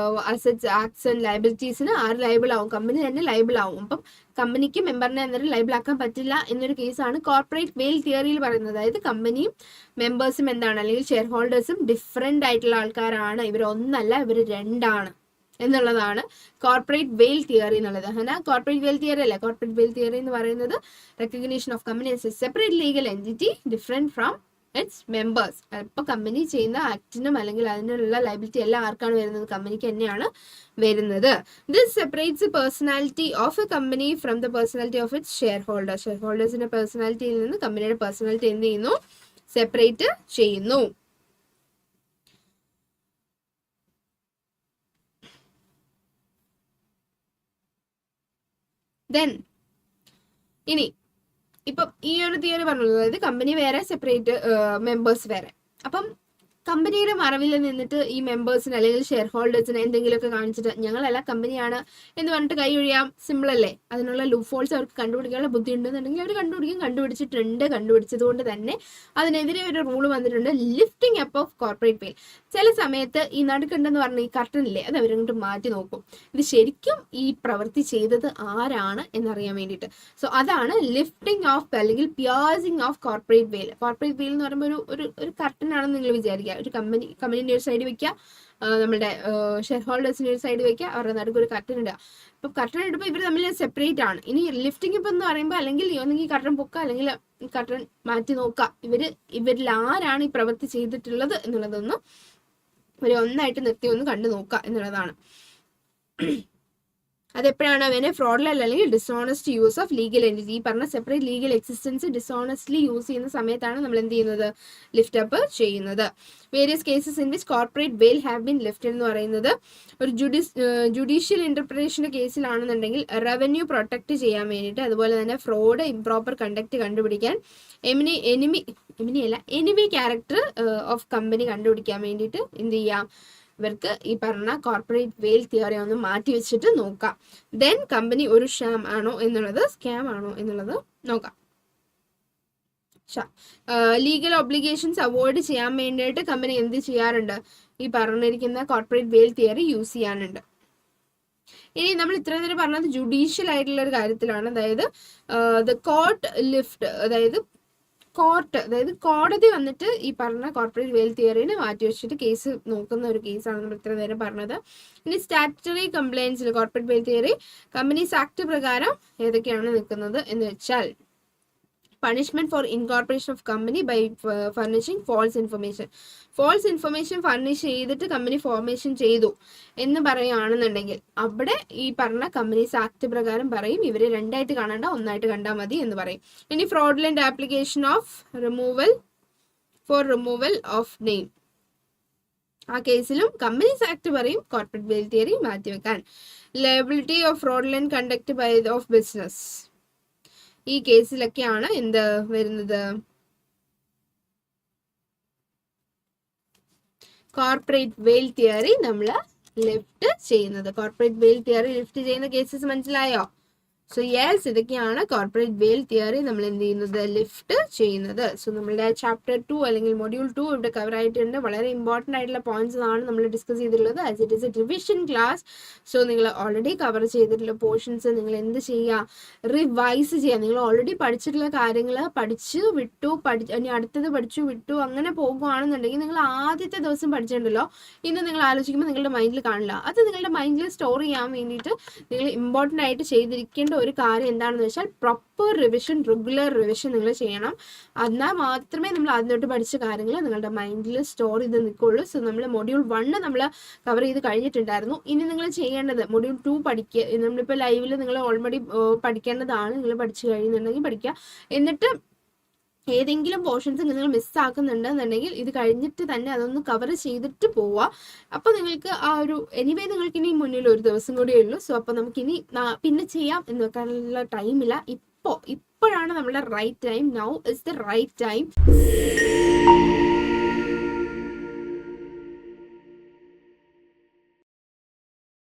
assets acts and ലയബിലിറ്റീസിന് ആര് ലയബിൾ ആവും? കമ്പനി തന്നെ ലയബിൾ ആവും. അപ്പം കമ്പനിക്ക് മെമ്പറിനെ അന്നേരം ലയബിൾ ആക്കാൻ പറ്റില്ല എന്നൊരു കേസാണ് കോർപ്പറേറ്റ് വെയിൽ തിയറിയിൽ പറയുന്നത്. അതായത് കമ്പനിയും മെമ്പേഴ്സും എന്താണ്, അല്ലെങ്കിൽ ഷെയർ ഹോൾഡേഴ്സും ഡിഫറെൻ്റ് ആയിട്ടുള്ള ആൾക്കാരാണ്, ഇവരൊന്നല്ല, ഇവർ രണ്ടാണ് എന്നുള്ളതാണ് കോർപ്പറേറ്റ് വെയിൽ തിയറി എന്നുള്ളത്. അങ്ങനെ കോർപ്പറേറ്റ് വെയിൽ തിയറി അല്ലേ? കോർപ്പറേറ്റ് വെയിൽ തിയറി എന്ന് പറയുന്നത് recognition of company as a separate legal entity different from it's members. അപ്പോൾ കമ്പനി ചെയ്യുന്ന ആക്ടിനും അല്ലെങ്കിൽ അതിനുള്ള ലയബിലിറ്റി എല്ലാം ആർക്കാണ് വരുന്നത്? കമ്പനിക്ക് തന്നെയാണ് വരുന്നത്. This separates personality of a company from the personality of its shareholders. ഷെയർ ഹോൾഡേഴ്സിന്റെ പേഴ്സണാലിറ്റിയിൽ നിന്ന് കമ്പനിയുടെ പേഴ്സണാലിറ്റി എന്ത് ചെയ്യുന്നു? സെപ്പറേറ്റ് ചെയ്യുന്നു. ഇനി ഇപ്പം ഈ ഒരു തിയറി പറഞ്ഞത്, അതായത് കമ്പനി വേറെ, സെപ്പറേറ്റ് മെമ്പേഴ്സ് വേറെ. അപ്പം കമ്പനിയുടെ മറവിൽ നിന്നിട്ട് ഈ മെമ്പേഴ്സിന് അല്ലെങ്കിൽ ഷെയർ ഹോൾഡേഴ്സിന് എന്തെങ്കിലുമൊക്കെ കാണിച്ചിട്ട് ഞങ്ങളല്ല കമ്പനിയാണ് എന്ന് പറഞ്ഞിട്ട് കൈ ഒഴിയാം. സിമ്പിൾ അല്ലേ? അതിനുള്ള ലൂപ്പ് ഫോൾസ് അവർക്ക് കണ്ടുപിടിക്കാനുള്ള ബുദ്ധി ഉണ്ടെന്നുണ്ടെങ്കിൽ അവർ കണ്ടുപിടിച്ചത് കൊണ്ട് തന്നെ അതിനെതിരെ ഒരു റൂൾ വന്നിട്ടുണ്ട്, ലിഫ്റ്റിംഗ് അപ്പ് ഓഫ് കോർപ്പറേറ്റ് വെയിൽ. ചില സമയത്ത് ഈ നടുക്കുണ്ടെന്ന് പറഞ്ഞ ഈ കർട്ടനില്ലേ, അത് അവരങ്ങോട്ട് മാറ്റി നോക്കും, ഇത് ശരിക്കും ഈ പ്രവൃത്തി ചെയ്തത് ആരാണ് എന്നറിയാൻ വേണ്ടിയിട്ട്. സോ അതാണ് ലിഫ്റ്റിംഗ് ഓഫ് അല്ലെങ്കിൽ പിയേഴ്സിംഗ് ഓഫ് കോർപ്പറേറ്റ് വെയിൽ. കോർപ്പറേറ്റ് വെയിൽ എന്ന് പറയുമ്പോൾ ഒരു കർട്ടൻ ആണെന്ന് നിങ്ങൾ വിചാരിക്കുക. ഒരു കമ്പനീൻ്റെ ഒരു സൈഡ് വെക്കുക, നമ്മുടെ ഷെയർ ഹോൾഡേഴ്സിന്റെ ഒരു സൈഡ് വെക്കുക, അവരുടെ നടുക്ക് ഒരു കർട്ടൻ ഇടുക. ഇപ്പൊ കർട്ടൻ ഇടുമ്പോൾ ഇവർ തമ്മിൽ സെപ്പറേറ്റ് ആണ്. ഇനി ലിഫ്റ്റിംഗ് ഇപ്പം എന്ന് പറയുമ്പോൾ അല്ലെങ്കിൽ ഒന്നെങ്കിൽ കർട്ടൻ പൊക്കുക അല്ലെങ്കിൽ കർട്ടൻ മാറ്റി നോക്കുക, ഇവരിൽ ആരാണ് ഈ പ്രവൃത്തി ചെയ്തിട്ടുള്ളത് എന്നുള്ളതൊന്ന് ഇവരെ ഒന്നായിട്ട് നിർത്തി ഒന്ന് കണ്ടു നോക്കുക എന്നുള്ളതാണ്. അതെപ്പോഴാണ് അവനെ ഫ്രോഡുലന്റ് അല്ലെങ്കിൽ dishonest use of legal entity, ഈ പറഞ്ഞ separate legal existence dishonestly use ചെയ്യുന്ന സമയത്താണ് നമ്മൾ എന്ത് ചെയ്യുന്നത്? ലിഫ്റ്റ് അപ്പ് ചെയ്യുന്നത്. Various cases in which corporate വെയിൽ ഹാവ് ബീൻ ലിഫ്റ്റഡ് എന്ന് പറയുന്നത് ഒരു ജുഡീഷ്യൽ ഇന്റർപ്രിട്ടേഷന്റെ കേസിലാണെന്നുണ്ടെങ്കിൽ റവന്യൂ പ്രൊട്ടക്ട് ചെയ്യാൻ വേണ്ടിയിട്ട്, അതുപോലെ തന്നെ ഫ്രോഡ്, ഇംപ്രോപ്പർ കണ്ടക്ട് കണ്ടുപിടിക്കാൻ, എനിമി ക്യാരക്ടർ ഓഫ് കമ്പനി കണ്ടുപിടിക്കാൻ വേണ്ടിയിട്ട് എന്ത് ചെയ്യാം? ഇവർക്ക് ഈ പറഞ്ഞ കോർപ്പറേറ്റ് വെയിൽ തിയറി ഒന്ന് മാറ്റി വെച്ചിട്ട് നോക്കാം. ദെൻ കമ്പനി ഒരു സ്കാം ആണോ എന്നുള്ളത് നോക്കാം. ലീഗൽ ഒബ്ലിഗേഷൻസ് അവോയ്ഡ് ചെയ്യാൻ വേണ്ടിയിട്ട് കമ്പനി എന്ത് ചെയ്യാറുണ്ട്? ഈ പറഞ്ഞിരിക്കുന്ന കോർപ്പറേറ്റ് വെയിൽ തിയറി യൂസ് ചെയ്യാനുണ്ട്. ഇനി നമ്മൾ ഇത്ര നേരം പറഞ്ഞത് ജുഡീഷ്യൽ ആയിട്ടുള്ള ഒരു കാര്യത്തിലാണ്. അതായത് ദ കോർട്ട് ലിഫ്റ്റ്, അതായത് കോടതി വന്നിട്ട് ഈ പറഞ്ഞ കോർപ്പറേറ്റ് വെയിൽ തിയറിനെ മാറ്റി വെച്ചിട്ട് കേസ് നോക്കുന്ന ഒരു കേസാണ് നമ്മൾ ഇത്ര നേരം പറഞ്ഞത്. ഇനി സ്റ്റാറ്റുട്ടറി കംപ്ലൈൻസിൽ corporate veil theory companies act പ്രകാരം ഏതൊക്കെയാണ് നിൽക്കുന്നത് എന്ന് വെച്ചാൽ, punishment for incorporation of company by furnishing false information furnish ചെയ്തിട്ട് കമ്പനി ഫോർമേഷൻ ചെയ്തു എന്ന് പറയുകയാണെന്നുണ്ടെങ്കിൽ അവിടെ ഈ പറഞ്ഞ കമ്പനീസ് ആക്ട് പ്രകാരം പറയും ഇവരെ രണ്ടായിട്ട് കാണണ്ട, ഒന്നായിട്ട് കണ്ടാൽ മതി എന്ന് പറയും. ഇനി fraudulent application of removal of name, ആ കേസിലും കമ്പനീസ് ആക്ട് പറയും കോർപ്പറേറ്റ് വെയിൽ തിയറി മാറ്റിവെക്കാൻ. Liability of fraudulent conduct by of business, ഈ കേസിലൊക്കെയാണ് എന്ത് വരുന്നത്? കോർപ്പറേറ്റ് വെയിൽ തിയറി നമ്മൾ ലിഫ്റ്റ് ചെയ്യുന്നത്. കോർപ്പറേറ്റ് വെയിൽ തിയറി ലിഫ്റ്റ് ചെയ്യുന്ന കേസസ് മനസ്സിലായോ? സോ യെസ്, ഇതൊക്കെയാണ് കോർപ്പറേറ്റ് വെയിൽ തിയറി നമ്മൾ എന്ത് ചെയ്യുന്നത്? ലിഫ്റ്റ് ചെയ്യുന്നത്. സോ നമ്മളുടെ ചാപ്റ്റർ 2 അല്ലെങ്കിൽ മൊഡ്യൂൾ 2 ഇവിടെ കവർ ആയിട്ടുണ്ട്. വളരെ ഇമ്പോർട്ടൻ്റ് ആയിട്ടുള്ള പോയിന്റ്സ് ആണ് നമ്മൾ ഡിസ്കസ് ചെയ്തിട്ടുള്ളത്. As it is A revision class. So നിങ്ങൾ ഓൾറെഡി കവർ ചെയ്തിട്ടുള്ള പോർഷൻസ് നിങ്ങൾ എന്ത് ചെയ്യുക? റിവൈസ് ചെയ്യുക. നിങ്ങൾ ഓൾറെഡി പഠിച്ചിട്ടുള്ള കാര്യങ്ങൾ പഠിച്ചു വിട്ടു, ഇനി അടുത്തത് പഠിച്ചു വിട്ടു അങ്ങനെ പോകുകയാണെന്നുണ്ടെങ്കിൽ നിങ്ങൾ ആദ്യത്തെ ദിവസം പഠിച്ചിട്ടുണ്ടല്ലോ, ഇന്ന് നിങ്ങൾ ആലോചിക്കുമ്പോൾ നിങ്ങളുടെ മൈൻഡിൽ കാണില്ല. അത് നിങ്ങളുടെ മൈൻഡിൽ സ്റ്റോർ ചെയ്യാൻ വേണ്ടിയിട്ട് നിങ്ങൾ ഇമ്പോർട്ടൻ്റ് ആയിട്ട് ചെയ്തിരിക്കേണ്ട ഒരു കാര്യം എന്താണെന്ന് വെച്ചാൽ പ്രോപ്പർ റിവിഷൻ, റെഗുലർ റിവിഷൻ നിങ്ങൾ ചെയ്യണം. എന്നാൽ മാത്രമേ നമ്മൾ അതിനോട്ട് പഠിച്ച കാര്യങ്ങൾ നിങ്ങളുടെ മൈൻഡിൽ സ്റ്റോർ ചെയ്ത് നിൽക്കുകയുള്ളൂ. സോ നമ്മൾ മൊഡ്യൂൾ 1 നമ്മൾ കവർ ചെയ്ത് കഴിഞ്ഞിട്ടുണ്ടായിരുന്നു. ഇനി നിങ്ങൾ ചെയ്യേണ്ടത് മൊഡ്യൂൾ 2 പഠിക്കുക. നമ്മളിപ്പോൾ ലൈവിൽ നിങ്ങൾ ഓൾറെഡി പഠിക്കേണ്ടതാണ്. നിങ്ങൾ പഠിച്ചു കഴിയുന്നുണ്ടെങ്കിൽ പഠിക്കുക. എന്നിട്ട് ഏതെങ്കിലും പോർഷൻസ് നിങ്ങൾ മിസ്സാക്കുന്നുണ്ടെന്നുണ്ടെങ്കിൽ ഇത് കഴിഞ്ഞിട്ട് തന്നെ അതൊന്ന് കവർ ചെയ്തിട്ട് പോവുക. അപ്പോൾ നിങ്ങൾക്ക് ആ ഒരു എനിവേ നിങ്ങൾക്ക് ഇനി മുന്നിൽ ഒരു ദിവസം കൂടിയേ ഉള്ളൂ. സോ അപ്പോൾ നമുക്കിനി പിന്നെ ചെയ്യാം എന്ന് വെക്കാനുള്ള ടൈമില്ല. ഇപ്പോഴാണ് നമ്മുടെ right time. Now is the right time.